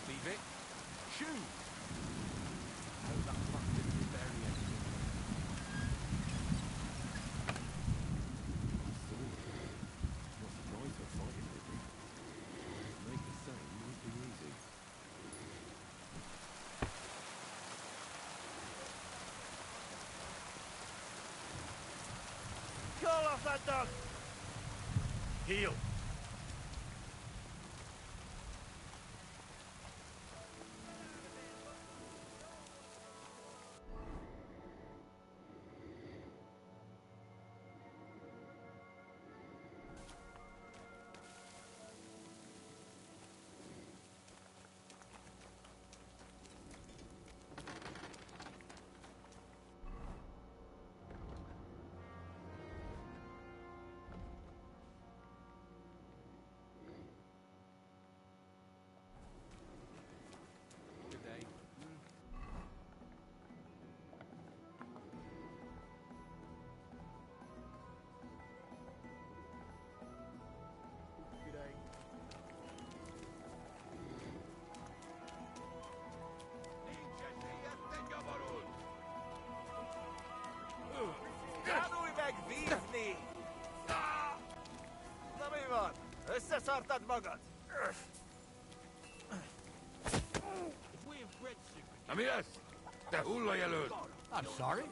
Leave it. Shoot! Oh, that fucking barbarian. Not surprised they're fighting with me. Make the same won't be easy. Call off that dog! Heal! Good day. Good day. Januj meg vízni! Na mi van? Összeszartad magad? Ami lesz? Te hullajelölt! I'm sorry.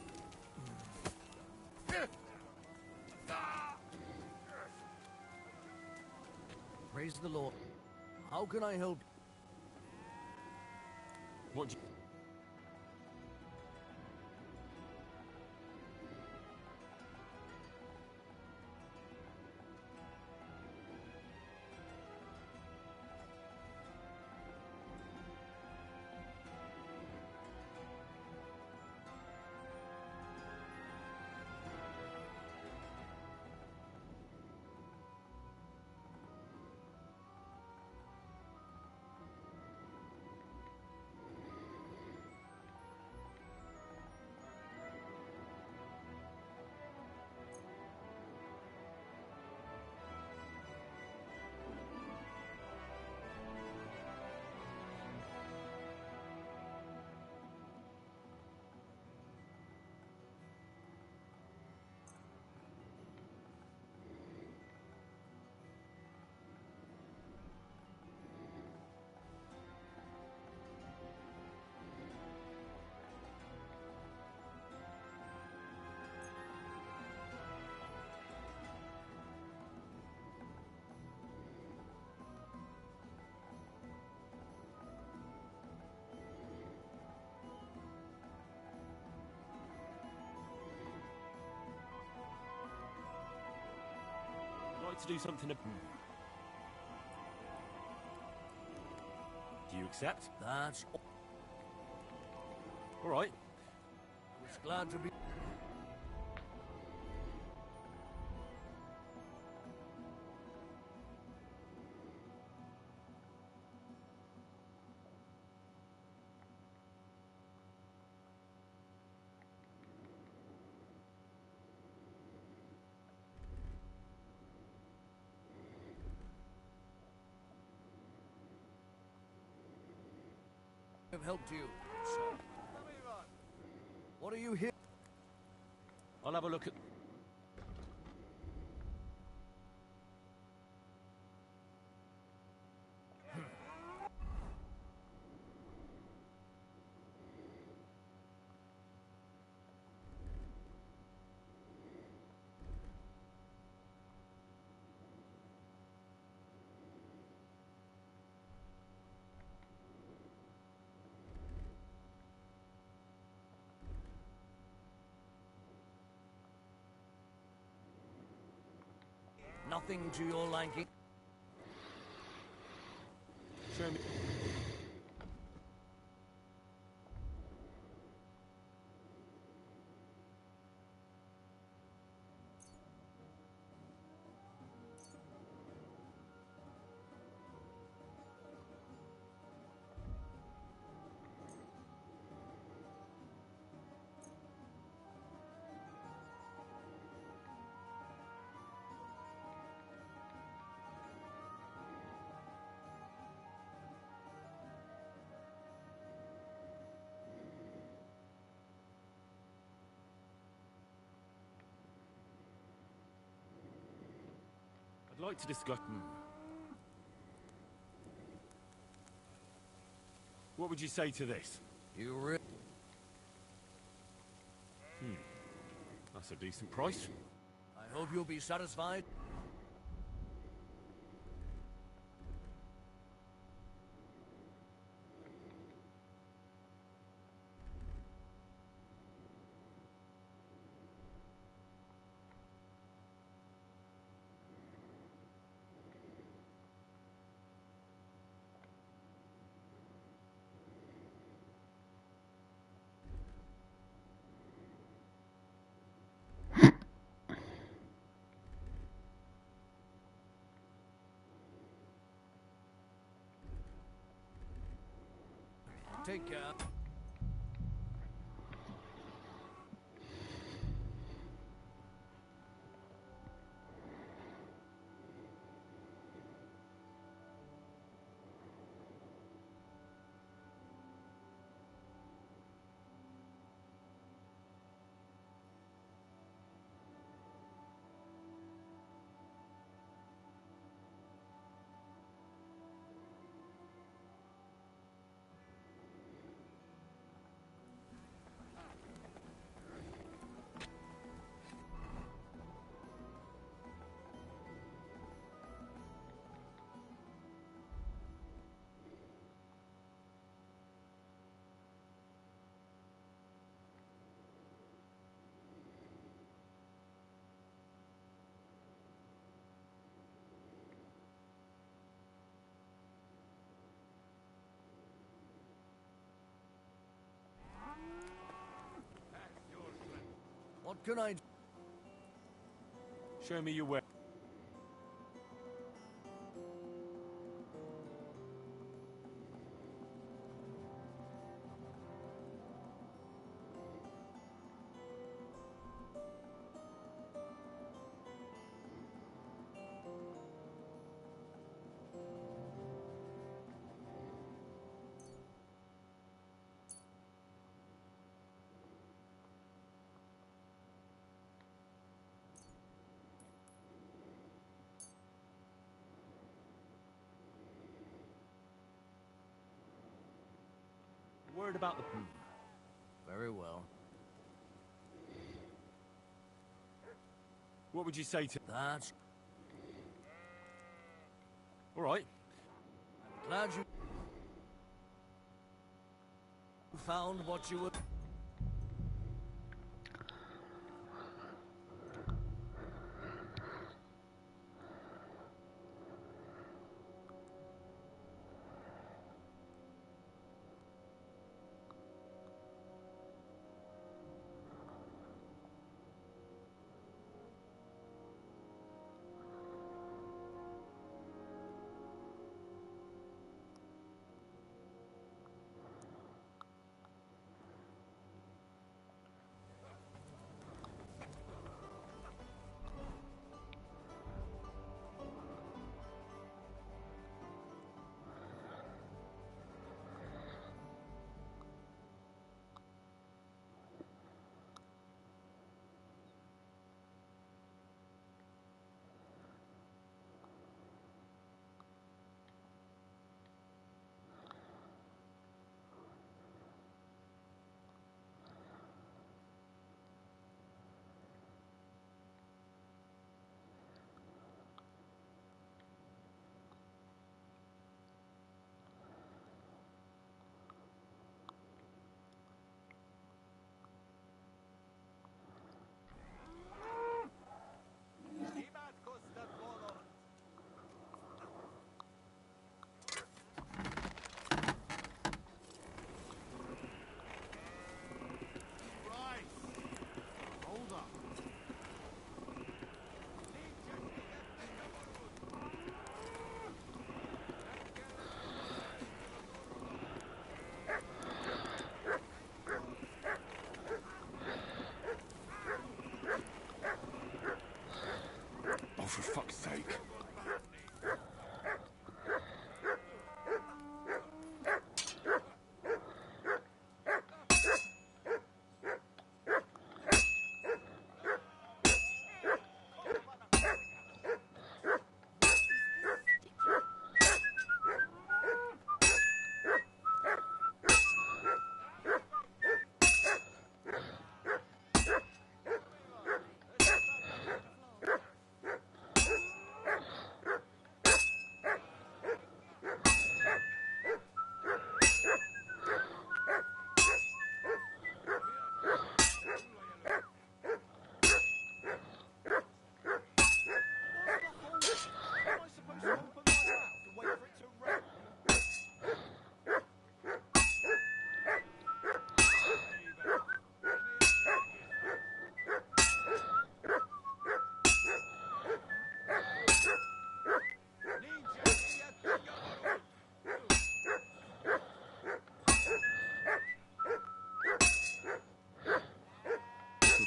Praise the Lord. How can I help? What do you... like to do something... Do you accept? That's... All right. Was glad to be... have helped you, sir. What are you here? I'll have a look at... Nothing to your liking. Show me... I'd like to discuss... What would you say to this? You That's a decent price. I hope you'll be satisfied. Take care. What can I do? Show me your way. Word about the... Very well. What would you say to... That's... All right. I'm glad you... found what you were...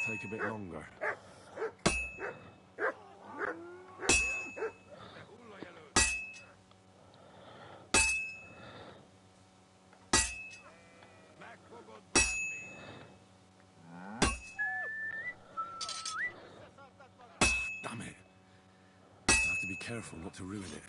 take a bit longer. Damn it. I have to be careful not to ruin it.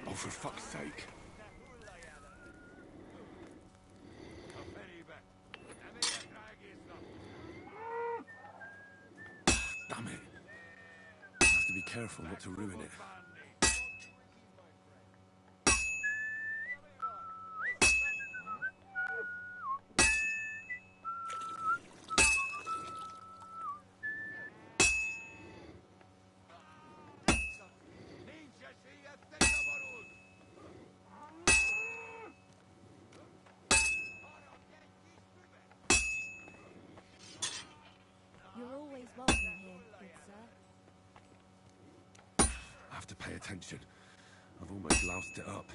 Oh, for fuck's sake. Damn it. I have to be careful not to ruin it. You're always welcome here, good sir. I have to pay attention. I've almost loused it up.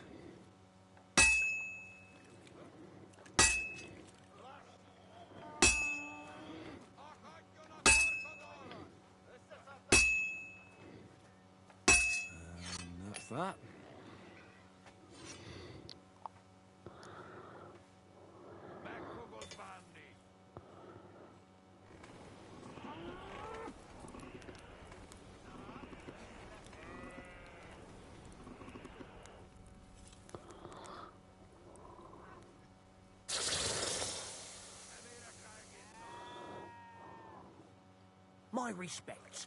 And that's that. My respects.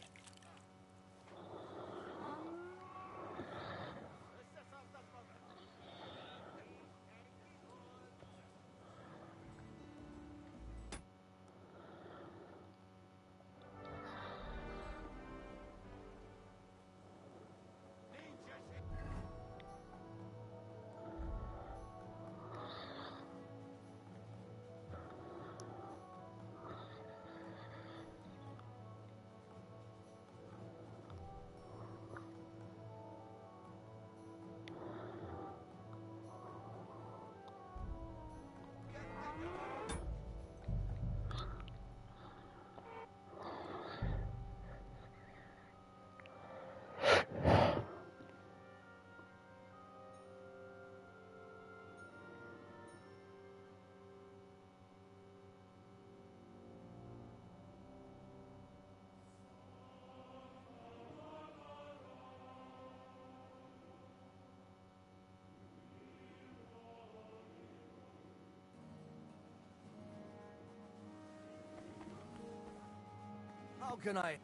How can I?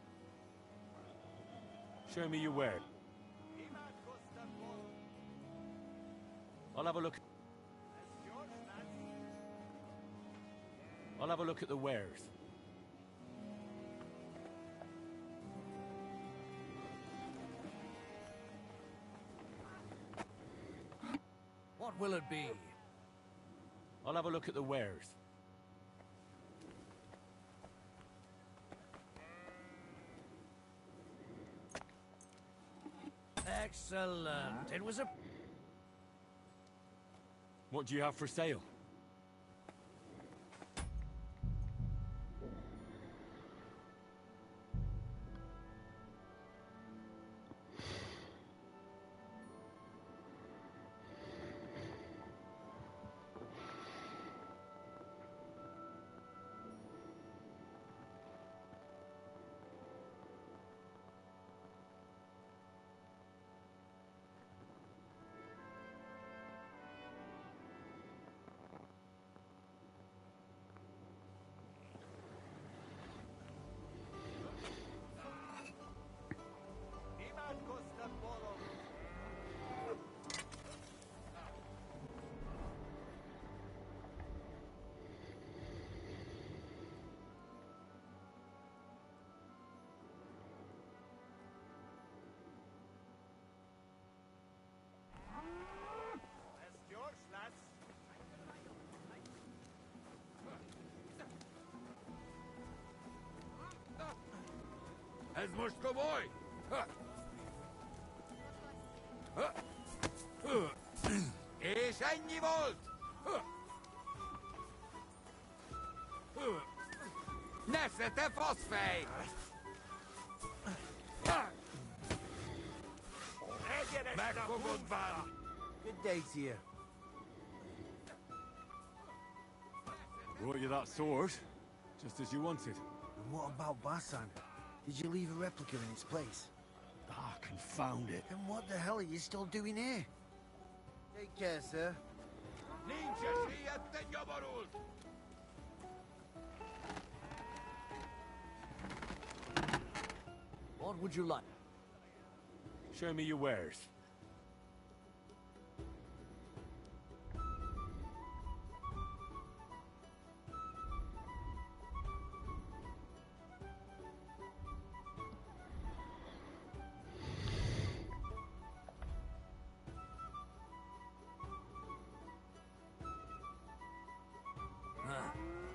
Show me your wares. I'll have a look. I'll have a look at the wares. What will it be? I'll have a look at the wares. Excellent. It was a... What do you have for sale? Vezmoš ko moj! És ennyi volt! Nesze, te faszfej! Meg fogod bánni! Good day to you. Brought you that sword, just as you wanted. And what about Basan? Did you leave a replica in its place? Ah, confound it. Then what the hell are you still doing here? Take care, sir. Nincs esélyed, te nyabarult! What would you like? Show me your wares.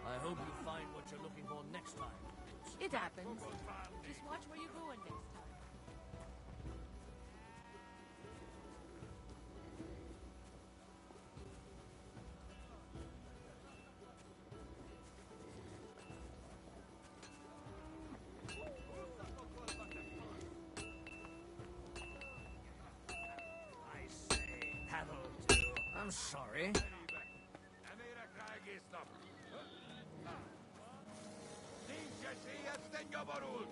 I hope you find what you're looking for next time. It happens. Just watch where you're going next time. I say, that'll do. I'm sorry. Emérekre egész nap! Nincs esélyed, te nyabarult!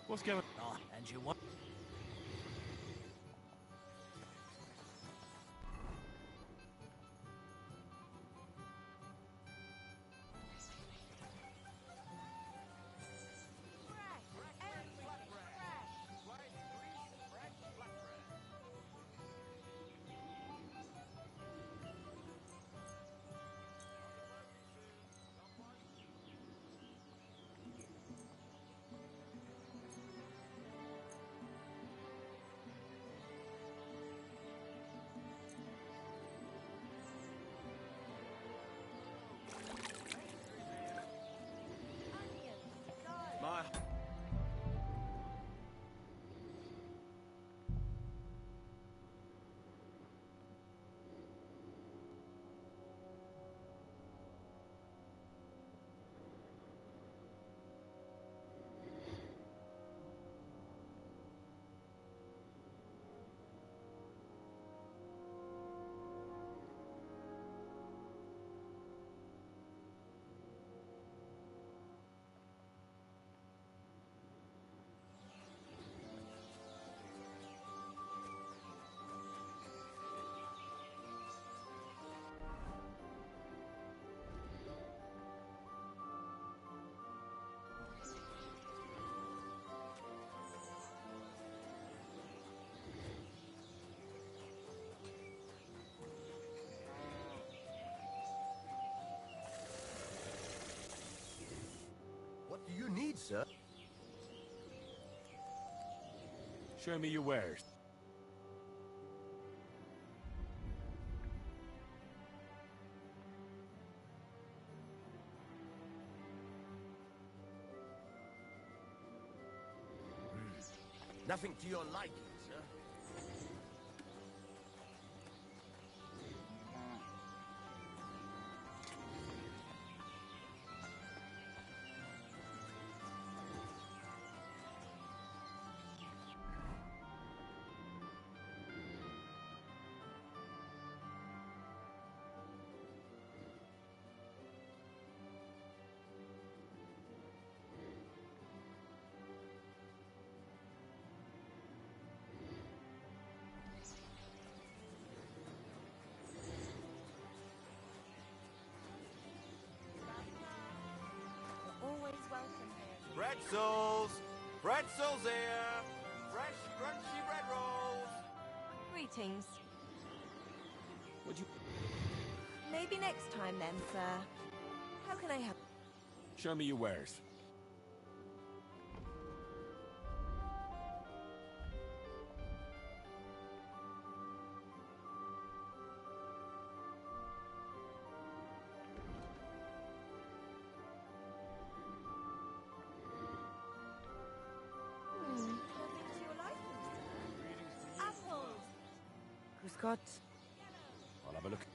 What's going on? Ah, and you want... did, sir. Show me your wares. Nothing to your liking, sir. Always welcome here. Pretzels! Pretzels here! Fresh, crunchy bread rolls! Greetings. Would you... Maybe next time then, sir. How can I help? Show me your wares. Nothing to your liking, sir. Apples. Grüß Gott. I'll have a look.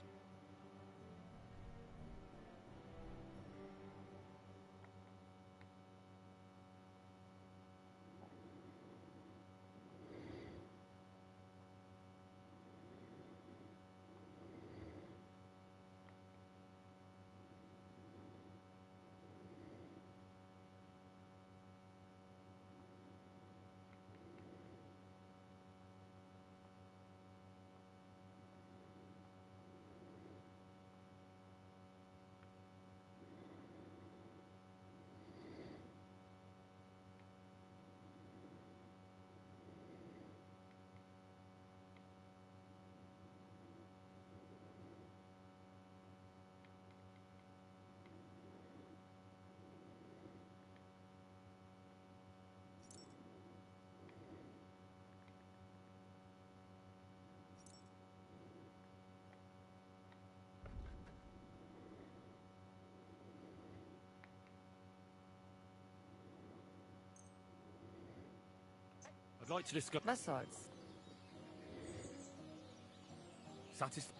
I'd like to discuss... Was soll's?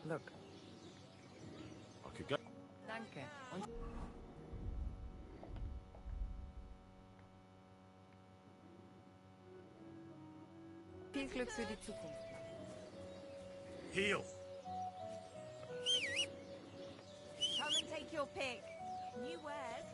Look. I could go... Danke. Und viel Glück für die Zukunft. Heal! Come and take your pick. New wares.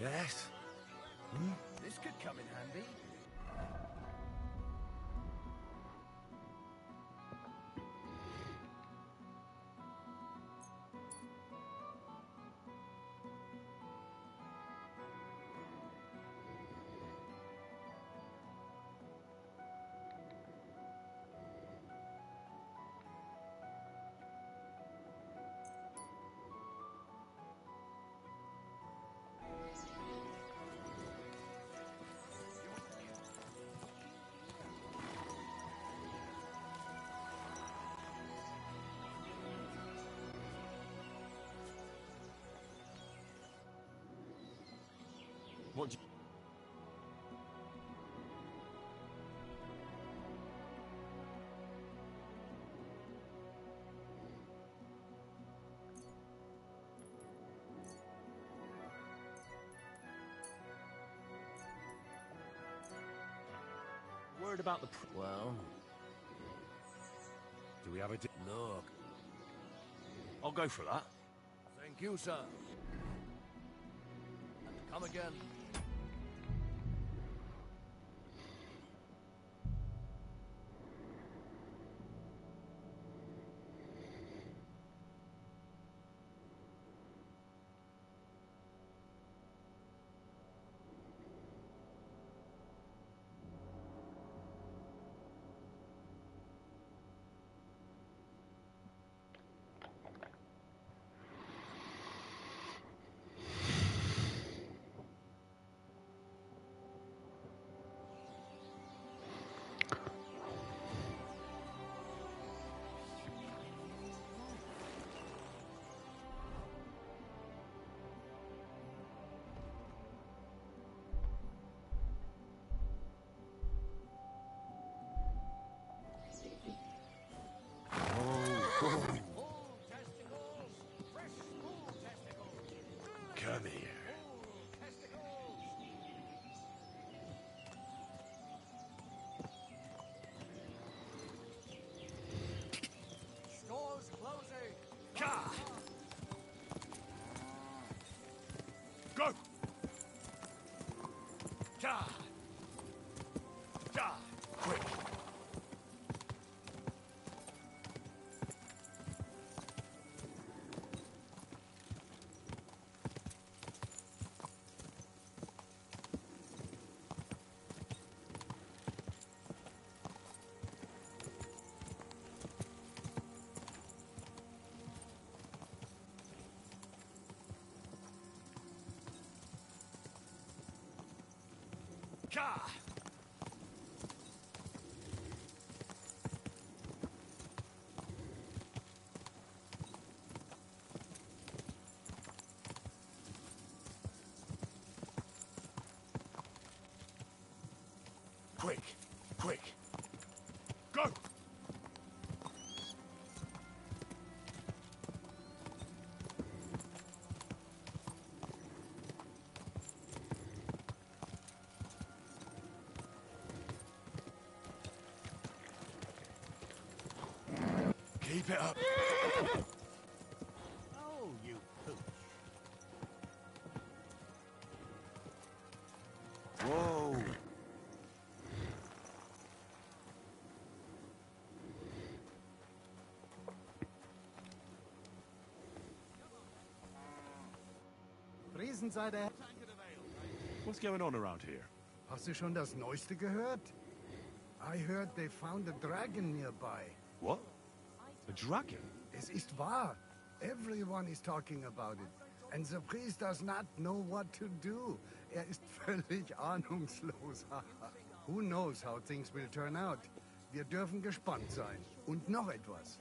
Yes. This could come in handy. What do Word about the... Well, Do we have a... look. I'll go for that. Thank you, sir. And come again. Come here. Stores closing. Ka! Go! Ka! Ka! Quick! Ka! Quick! Quick! Go! Keep it up. Oh, you pooch. Whoa! Friesen sei der... What's going on around here? Hast du schon das Neueste gehört? I heard they found a dragon nearby. What? A dragon? Es ist wahr. Everyone is talking about it. And the priest does not know what to do. Er ist völlig ahnungslos. Who knows how things will turn out? Wir dürfen gespannt sein. Und noch etwas.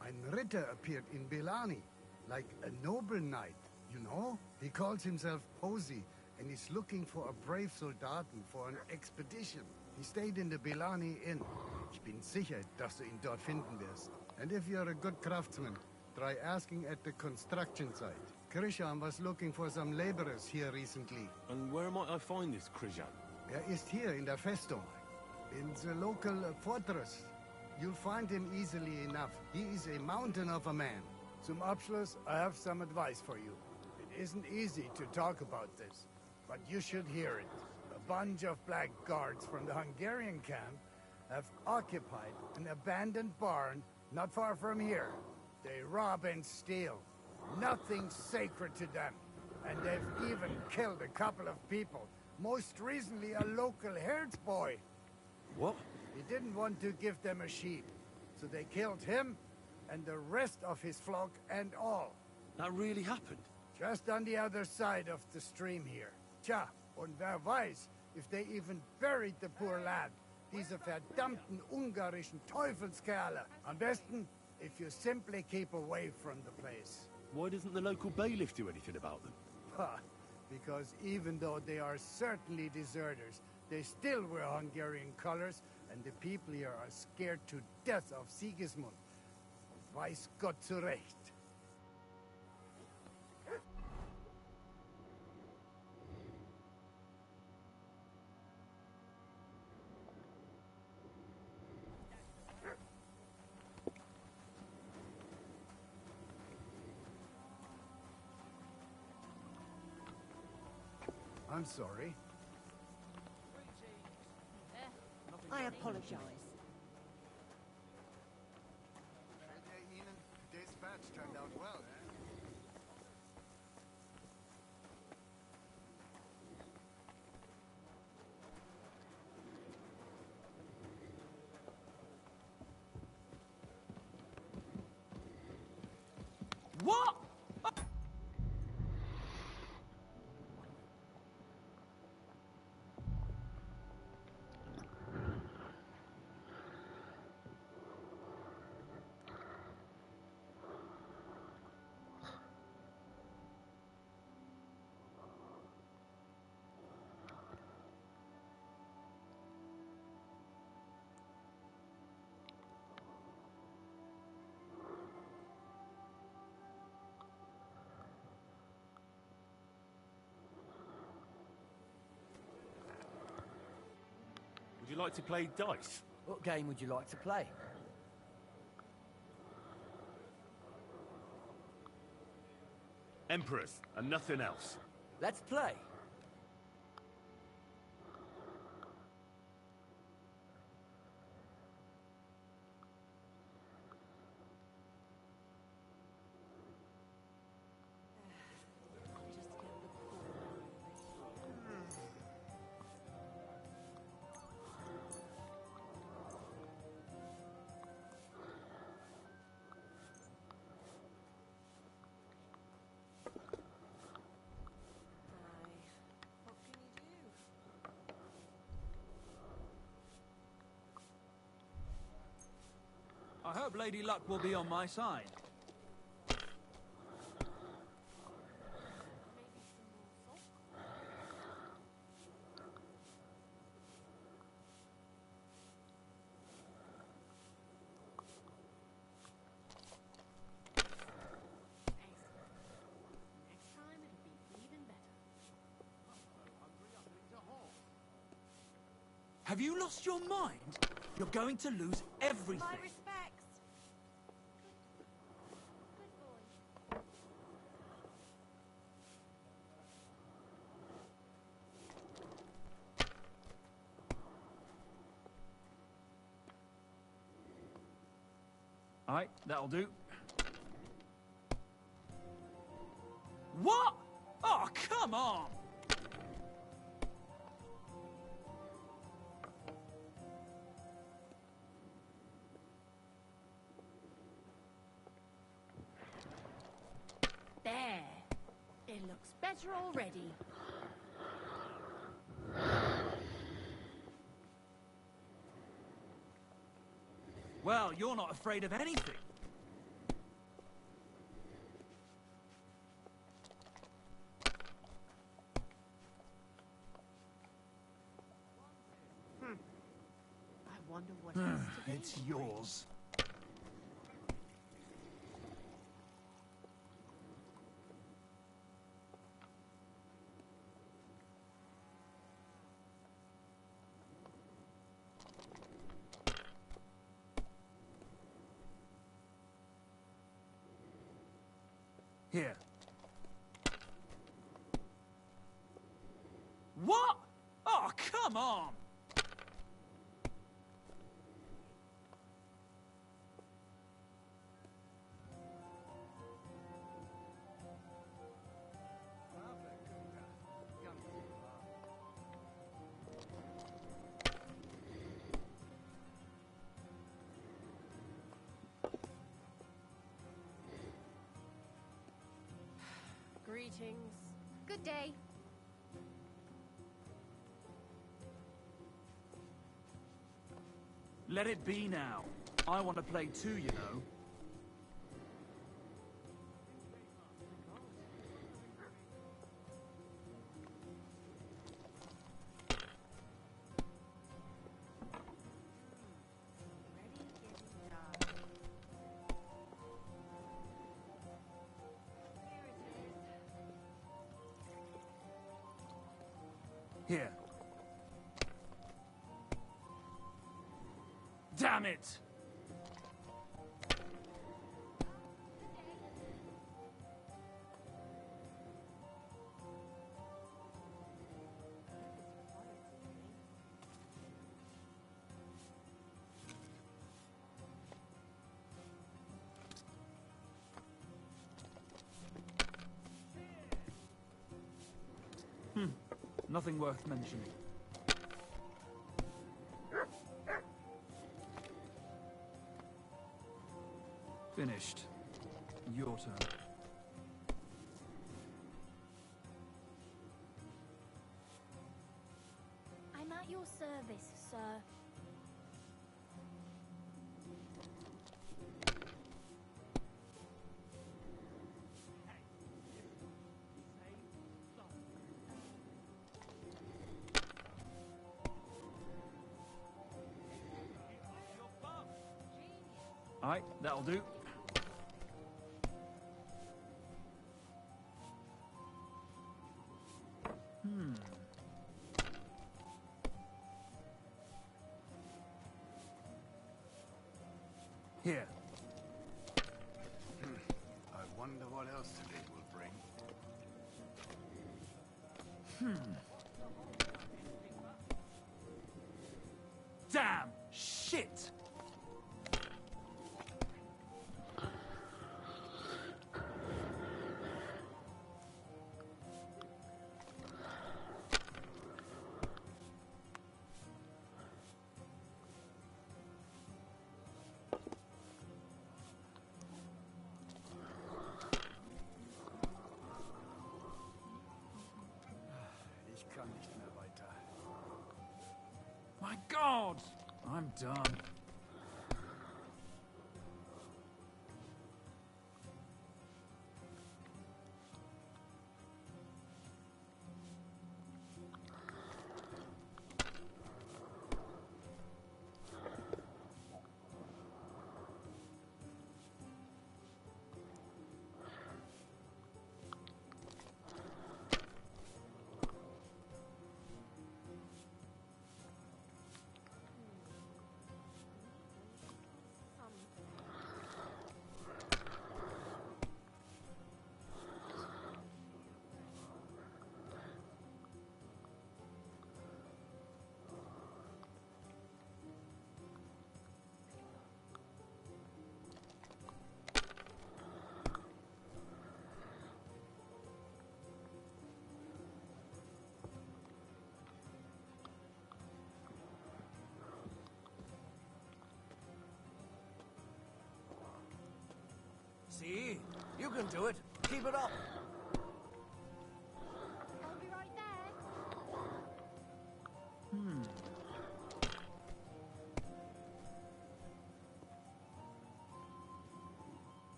Ein Ritter appeared in Belani, like a noble knight, you know? He calls himself Posey, and is looking for a brave soldaten for an expedition. He stayed in the Belani Inn. Ich bin sicher, dass du ihn dort finden wirst. And if you're a good craftsman, try asking at the construction site. Krishan was looking for some laborers here recently. And where might I find this Krishan? Ist hier in der Festung. In the local fortress. You'll find him easily enough. He is a mountain of a man. Zum Abschluss, I have some advice for you. It isn't easy to talk about this. but you should hear it. A bunch of blackguards from the Hungarian camp have occupied an abandoned barn not far from here. They rob and steal. Nothing sacred to them. And they've even killed a couple of people. Most recently, a local herds boy. What? He didn't want to give them a sheep. So they killed him and the rest of his flock and all. That really happened? Just on the other side of the stream here. Tja, und wer weiß, if they even buried the poor lad. Diese verdammten ungarischen Teufelskerle. Am besten, if you simply keep away from the place. Why doesn't the local bailiff do anything about them? Ha! Because even though they are certainly deserters, they still wear Hungarian colors, and the people here are scared to death of Sigismund. Weiß Gott zurecht. I'm sorry. I apologize. Dispatch turned out well, eh? What? Would you like to play dice? What game would you like to play? Emperors, and nothing else. Let's play. I hope Lady Luck will be on my side. Have you lost your mind? You're going to lose everything. My respects. All right, that'll do. What? Oh, come on! There. It looks better already. Well, you're not afraid of anything. I wonder what it's to be. It's yours. Here. Come on! Greetings. Good day. Let it be now. I want to play too, you know. Here. Damn it! Nothing worth mentioning. Finished. Your turn. I'm at your service, sir. Alright, that'll do. Here. I wonder what else today will bring. Damn! Shit! Ich kann nicht mehr weiter. My God! I'm done. See? You can do it. Keep it up. I'll be right there.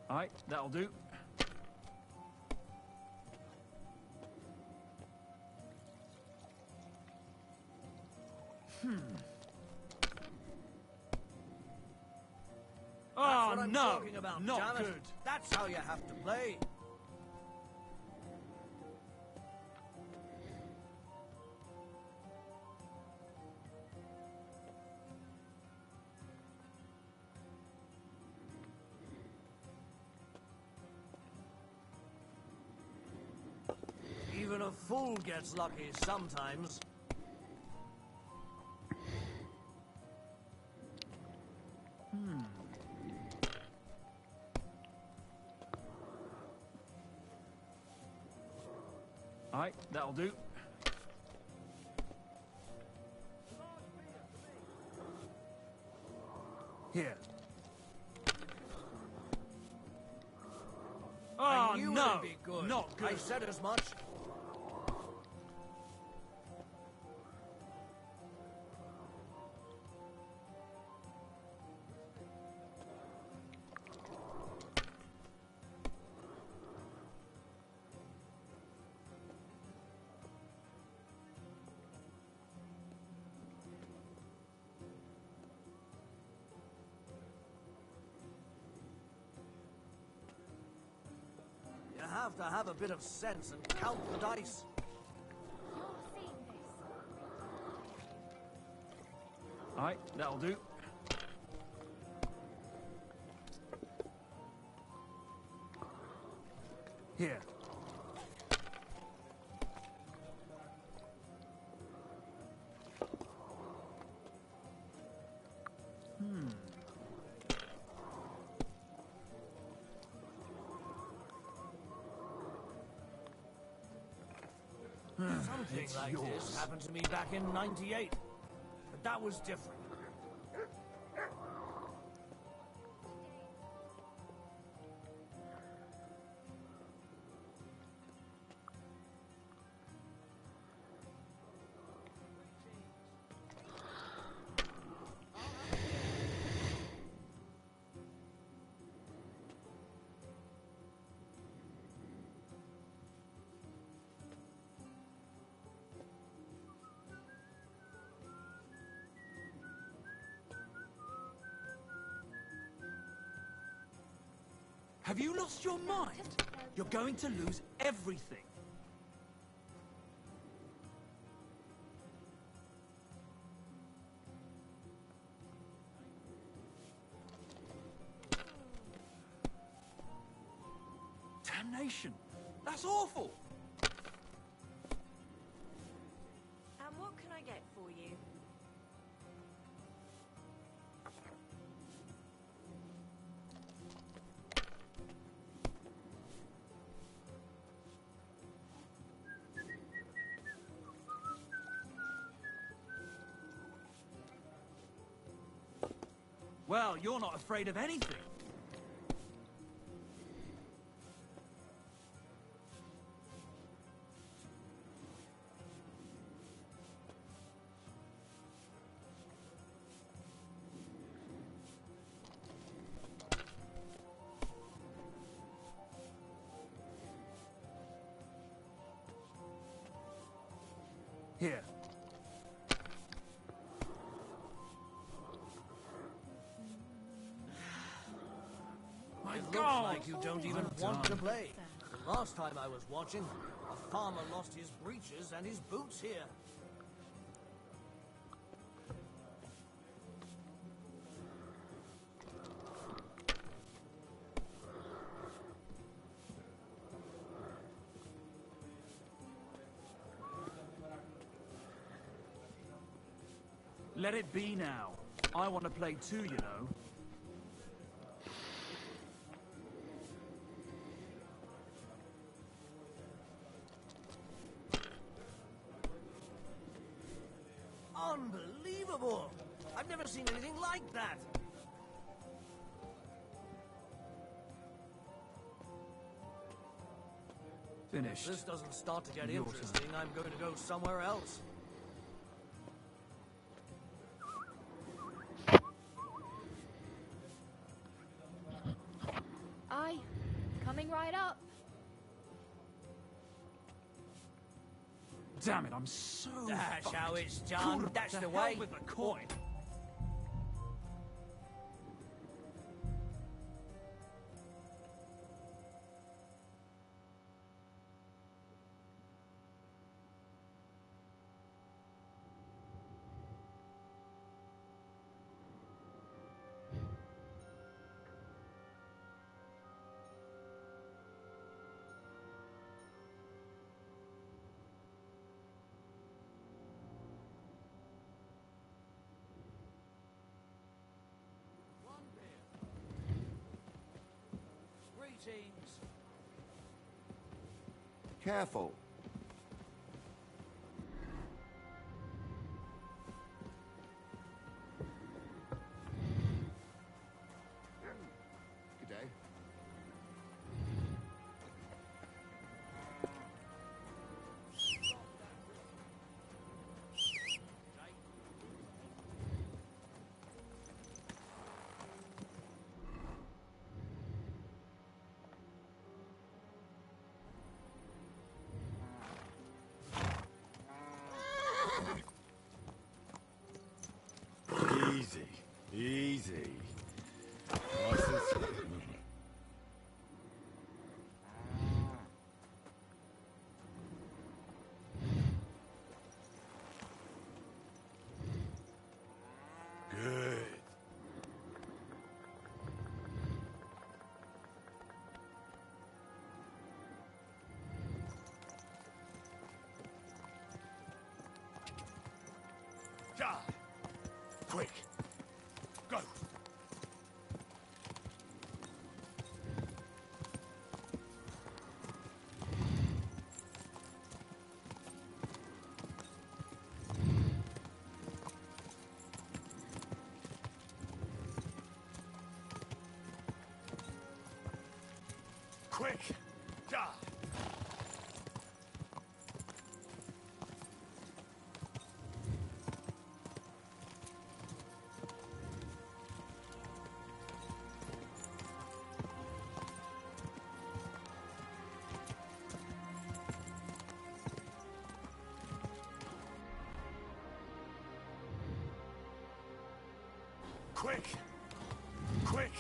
Alright, that'll do. That's Oh, what I'm no! talking about, Not damn it. good. That's how you have to play. Even a fool gets lucky sometimes. Aye, that'll do. Here. I Oh, knew no! it'd be good. Not good. I said as much. You have to have a bit of sense and count the dice. Aye, that'll do. Here. Something It's like yours. this happened to me back in '98. But that was different. Have you lost your mind? You're going to lose everything. Damnation! That's awful! And what can I get for you? Well, you're not afraid of anything. Here. It looks God. like you don't even Well want to done. play. The last time I was watching, a farmer lost his breeches and his boots here. Let it be now. I want to play too, you know. Unbelievable! I've never seen anything like that. Finished. If this doesn't start to get Your interesting, I'm going to go somewhere else. Aye, coming right up. Damn it, I'm so That's fucked. how it's done. Cool, That's to the hell way. with the coin. Greetings. Careful. Quick! Go! Quick! Ja! Quick! Quick!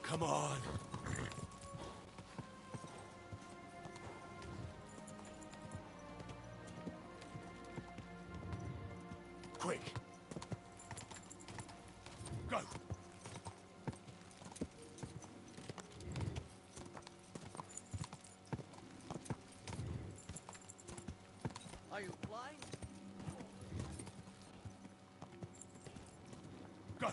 Come on! Quick! Go! Are you blind? Go!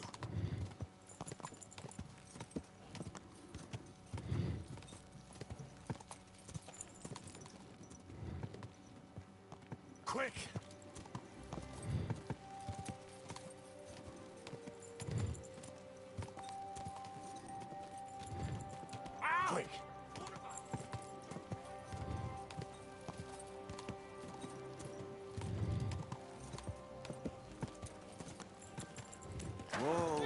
Quick! Quick! Whoa!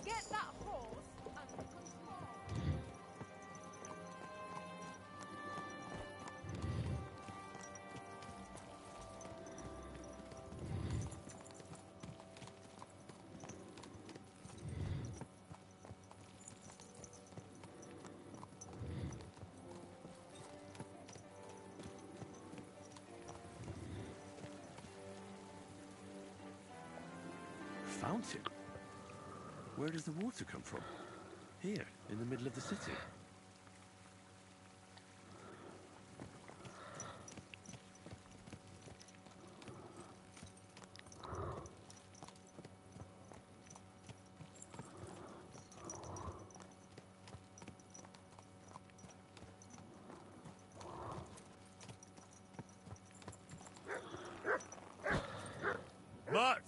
Get that horse under control. Fountain? Where does the water come from? Here, in the middle of the city. But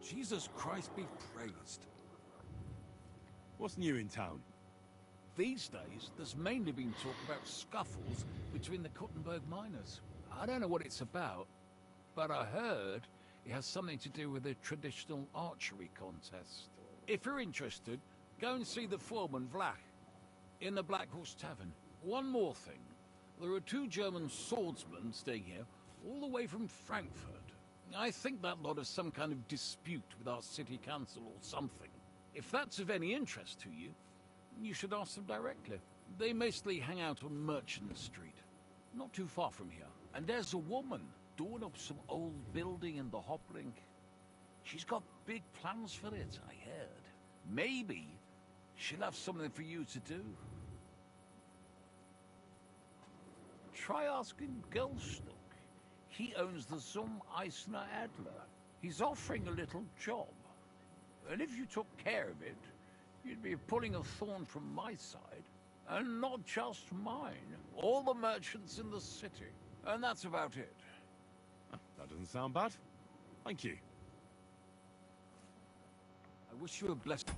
Jesus Christ be praised. what's new in town? These days, there's mainly been talk about scuffles between the Kuttenberg miners. I don't know what it's about, but I heard it has something to do with a traditional archery contest. If you're interested, go and see the foreman, Vlach, in the Black Horse Tavern. One more thing. There are 2 German swordsmen staying here, all the way from Frankfurt. I think that lot has some kind of dispute with our city council or something. If that's of any interest to you, you should ask them directly. They mostly hang out on Merchant Street, not too far from here. And there's a woman doing up some old building in the Hoplink. She's got big plans for it, I heard. Maybe she'll have something for you to do. Try asking Gelstuck. He owns the Zum Eisner Adler. He's offering a little job. And if you took care of it, you'd be pulling a thorn from my side. And not just mine. All the merchants in the city. And that's about it. That doesn't sound bad. Thank you. I wish you a blessed...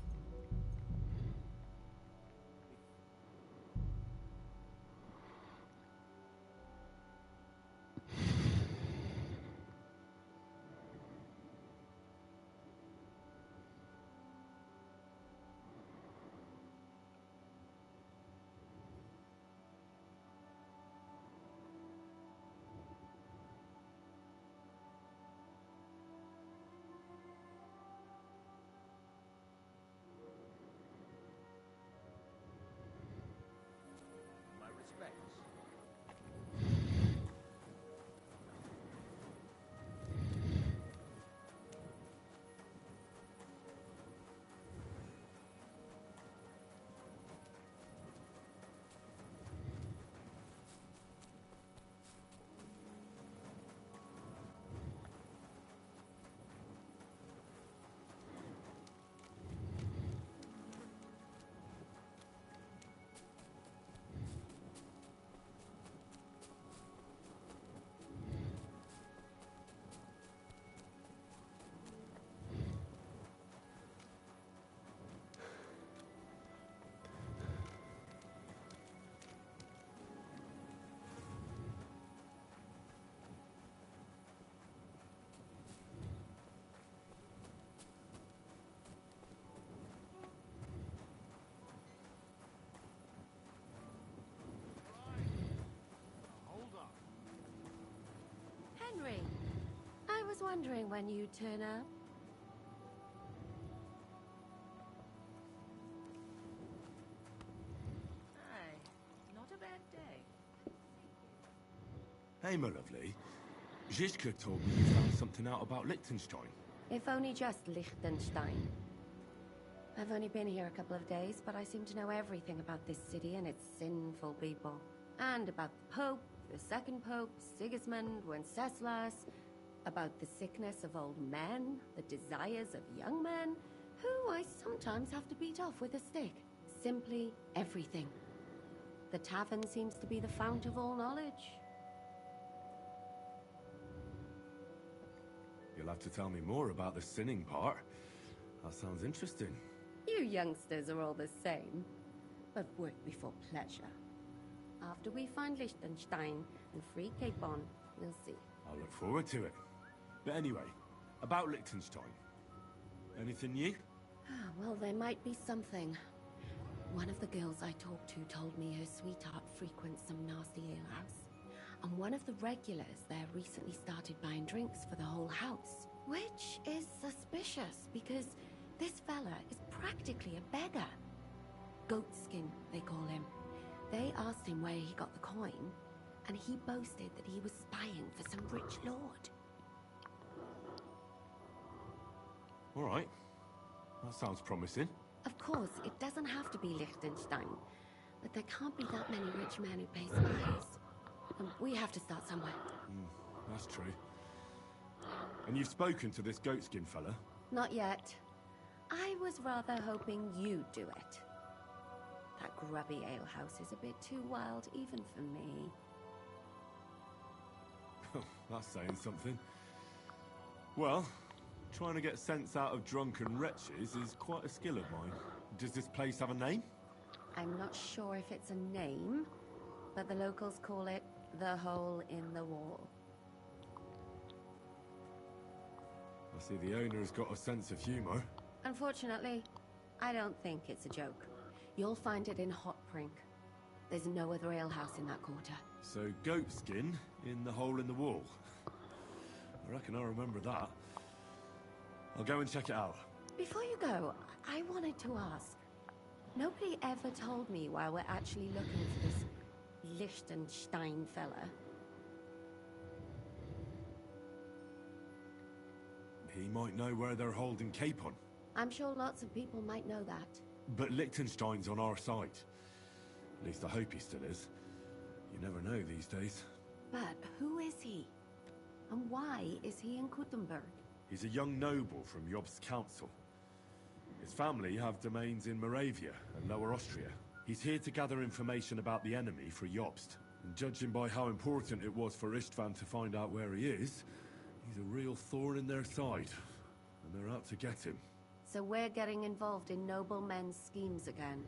wondering when you'd turn up. Aye, not a bad day. Hey, my lovely. Zizka told me you found something out about Liechtenstein. If only just Liechtenstein. I've only been here a couple of days, but I seem to know everything about this city and its sinful people. And about the Pope, the second Pope, Sigismund, Wenceslas, about the sickness of old men, the desires of young men, who I sometimes have to beat off with a stick. Simply everything. The tavern seems to be the fount of all knowledge. You'll have to tell me more about the sinning part. That sounds interesting. You youngsters are all the same. But work before pleasure. After we find Liechtenstein and free Capon, we'll see. I'll look forward to it. But anyway, about Liechtenstein. Anything new? Well, there might be something. One of the girls I talked to told me her sweetheart frequents some nasty alehouse. And one of the regulars there recently started buying drinks for the whole house. Which is suspicious, because this fella is practically a beggar. Goatskin, they call him. They asked him where he got the coin, and he boasted that he was spying for some rich lord. All right. That sounds promising. Of course, it doesn't have to be Liechtenstein, but there can't be that many rich men who pay spies. And we have to start somewhere. That's true. And you've spoken to this goatskin fella? Not yet. I was rather hoping you'd do it. That grubby alehouse is a bit too wild even for me. That's saying something. Well, trying to get sense out of drunken wretches is quite a skill of mine. Does this place have a name? I'm not sure if it's a name, but the locals call it the Hole in the Wall. I see the owner's got a sense of humor. Unfortunately, I don't think it's a joke. You'll find it in Hot Prink. There's no other alehouse in that quarter. So, goatskin in the hole in the wall. I reckon I'll remember that. I'll go and check it out. Before you go, I wanted to ask. Nobody ever told me why we're actually looking for this Liechtenstein fella. He might know where they're holding Capon. I'm sure lots of people might know that. But Liechtenstein's on our side. At least I hope he still is. You never know these days. But who is he? And why is he in Kuttenberg? He's a young noble from Jobst's council. His family have domains in Moravia and Lower Austria. He's here to gather information about the enemy for Jobst. And judging by how important it was for Istvan to find out where he is, he's a real thorn in their side. And they're out to get him. So we're getting involved in noble men's schemes again.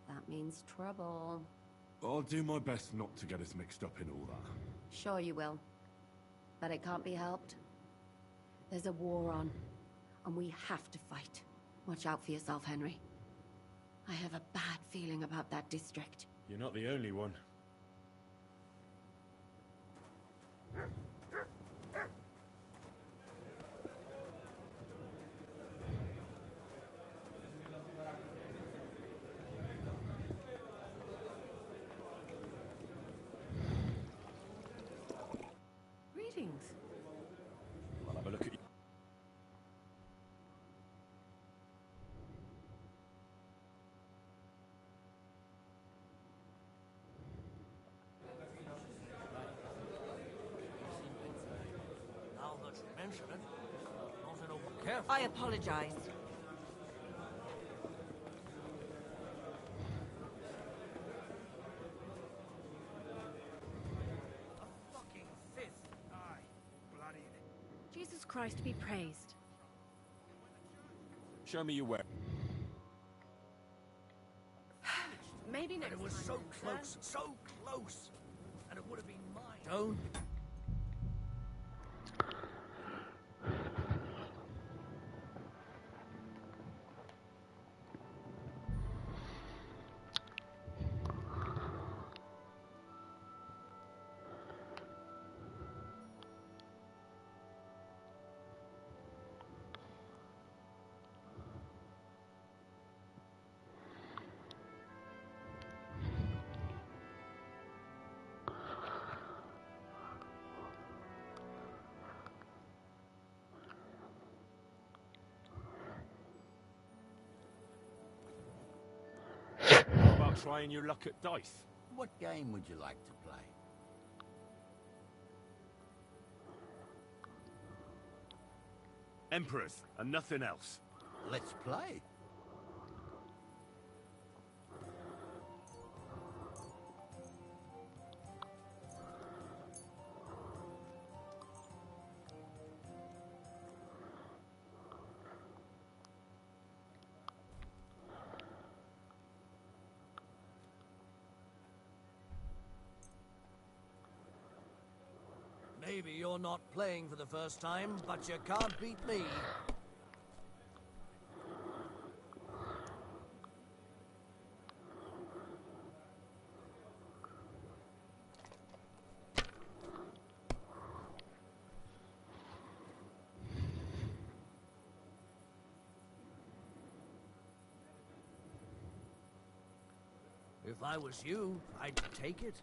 That means trouble. I'll do my best not to get us mixed up in all that. Sure you will. But it can't be helped. There's a war on, and we have to fight. Watch out for yourself, Henry. I have a bad feeling about that district. You're not the only one. Greetings. I'll have a look at you. Now that you mention it, not an open careful. I apologize. A fucking fifth. Aye, bloody. Jesus Christ be praised. Show me your way. Maybe And next it was time, so then. close, and it would have been mine. Don't. Not trying your luck at dice? What game would you like to play? Emperors, and nothing else. Let's play. Maybe you're not playing for the first time, but you can't beat me. If I was you, I'd take it.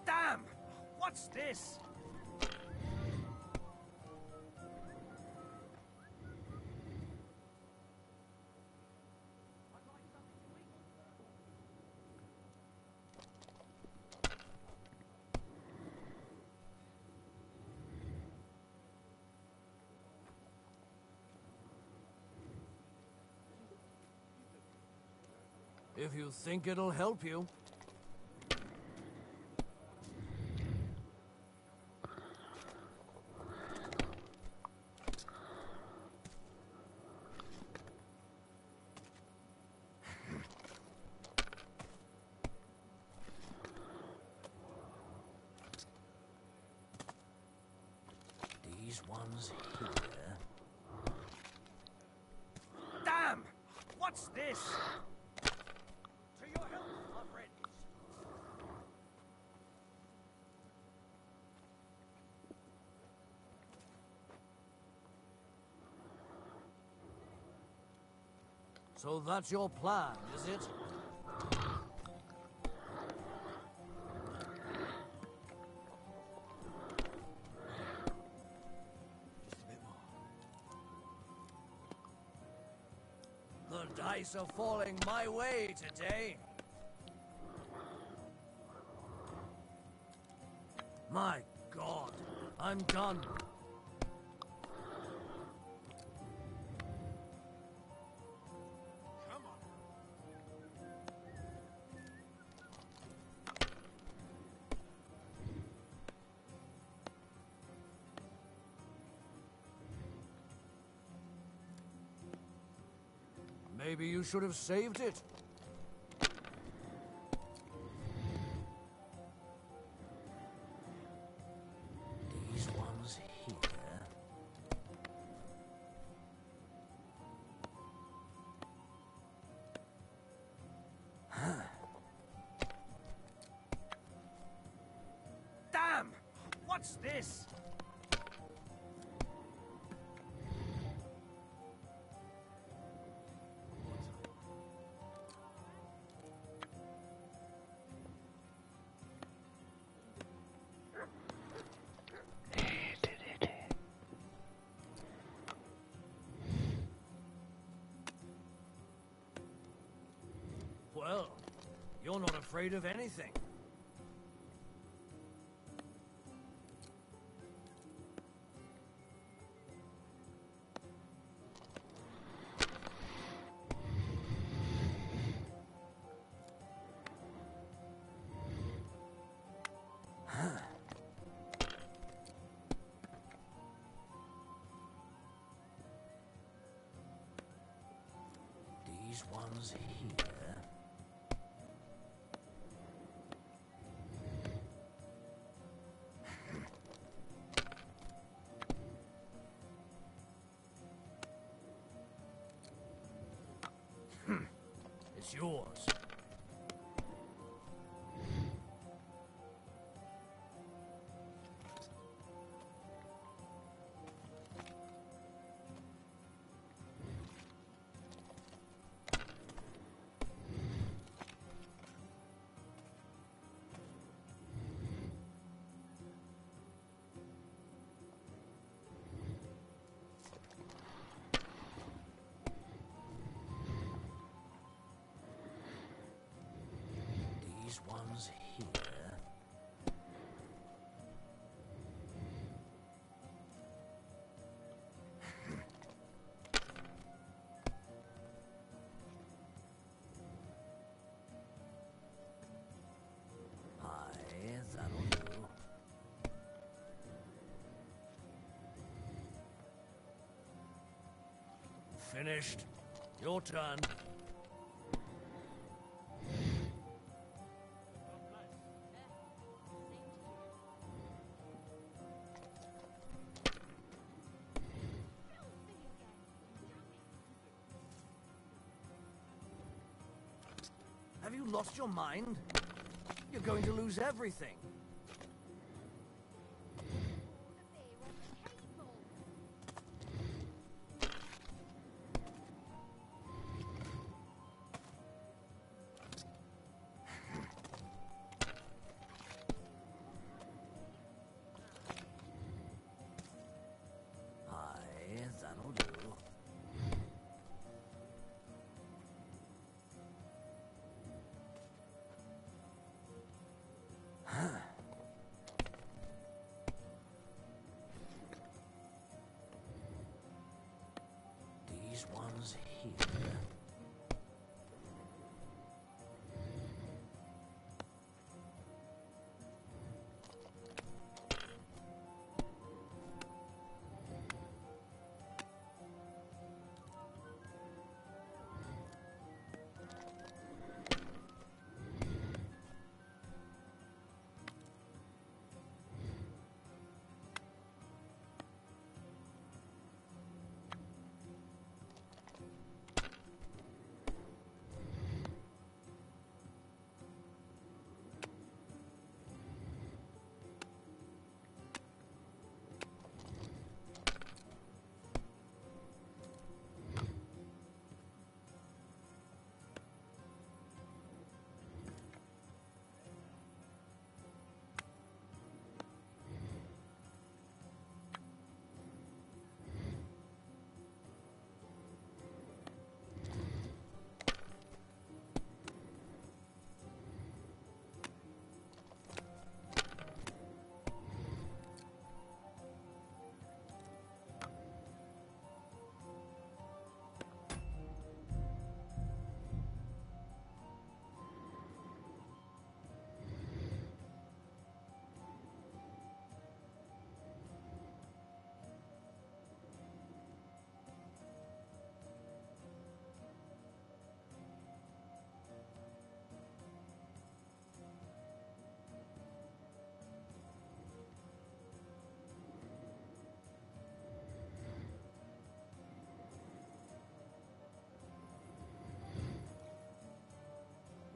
Damn! What's this? If you think it'll help you. These ones here. Damn! What's this? To your health, my friends. So that's your plan, is it? The dice are falling my way today. My God, I'm done. Come on. Maybe you should have saved it. These ones here. Damn! What's this? Well, you're not afraid of anything. These ones here. It's yours. ones here. Aye, that'll do. Finished. Your turn. Have you lost your mind? You're going to lose everything. Aye, that'll do. These ones here.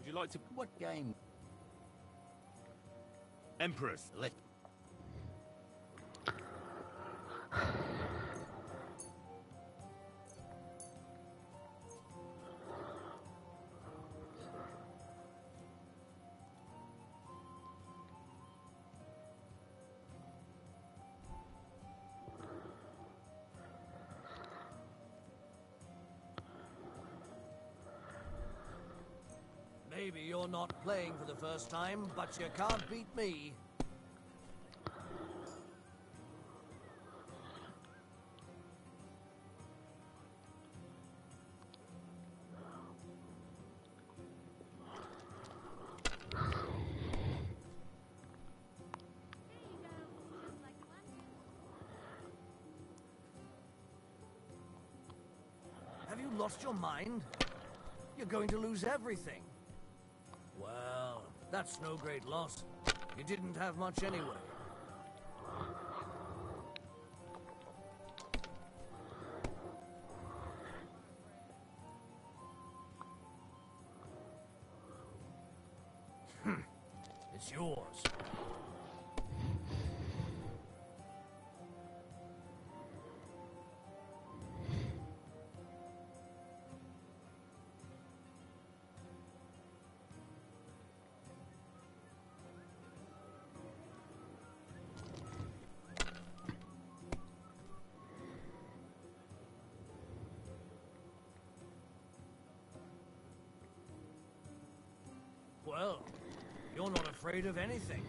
Would you like to... What game? Emperors. Let... Maybe you're not playing for the first time, but you can't beat me. Have you lost your mind? You're going to lose everything. Well, that's no great loss. You didn't have much anyway. It's yours. Well, You're not afraid of anything.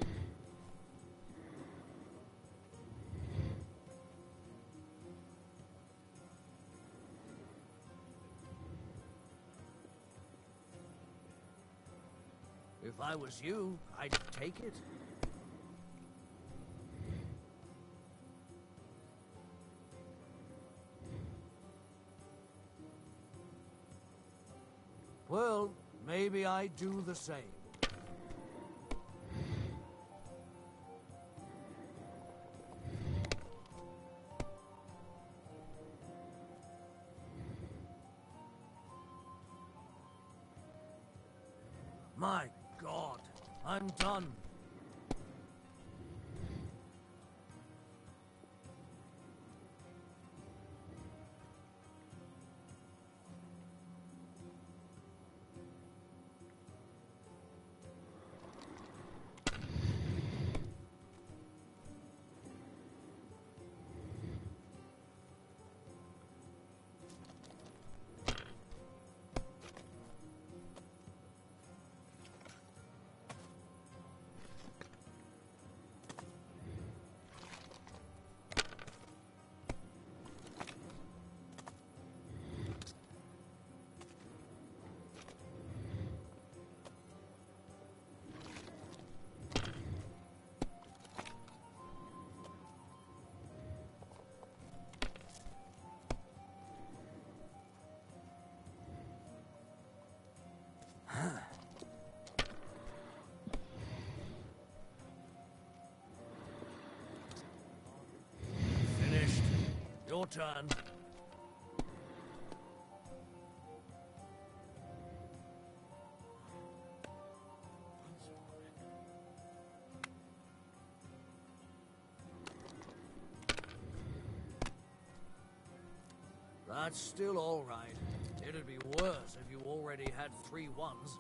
If I was you, I'd take it. Well, maybe I'd do the same. My God, I'm done. Finished. Your turn. That's still all right. It'd be worse if you already had 3 ones.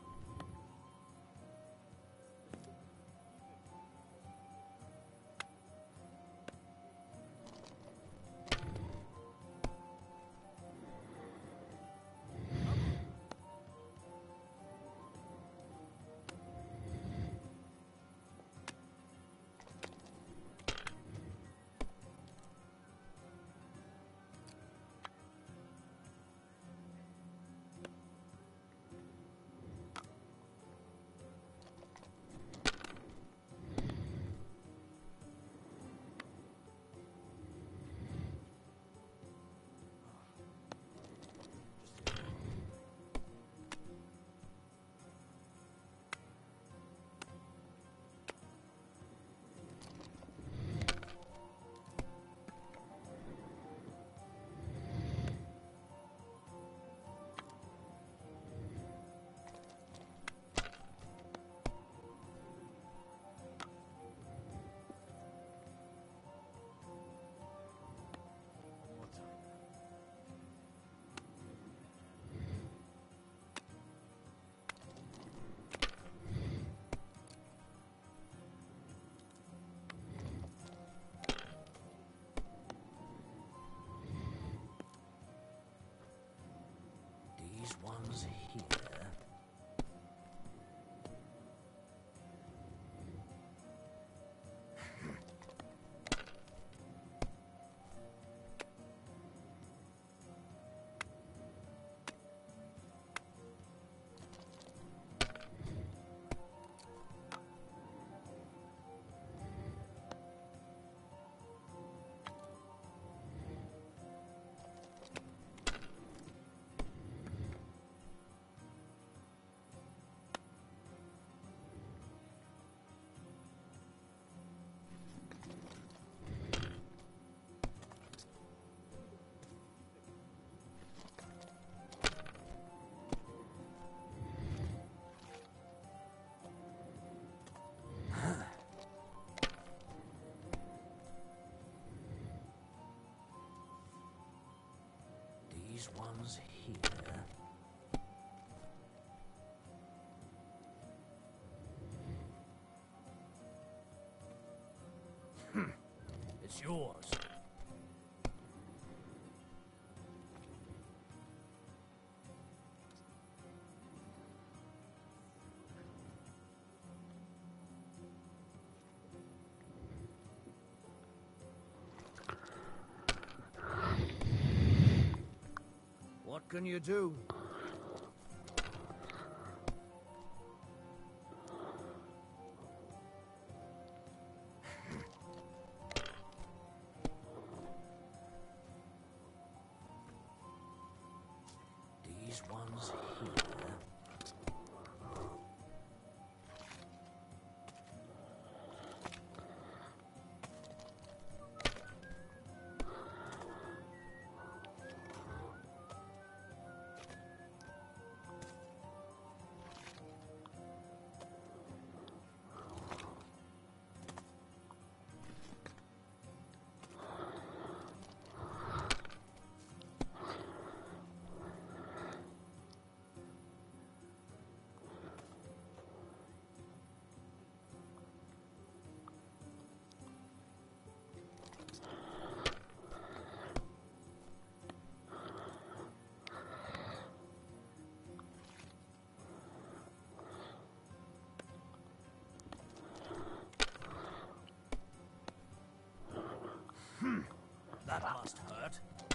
These ones here. These ones here. It's yours. What can you do? These ones here. That must hurt.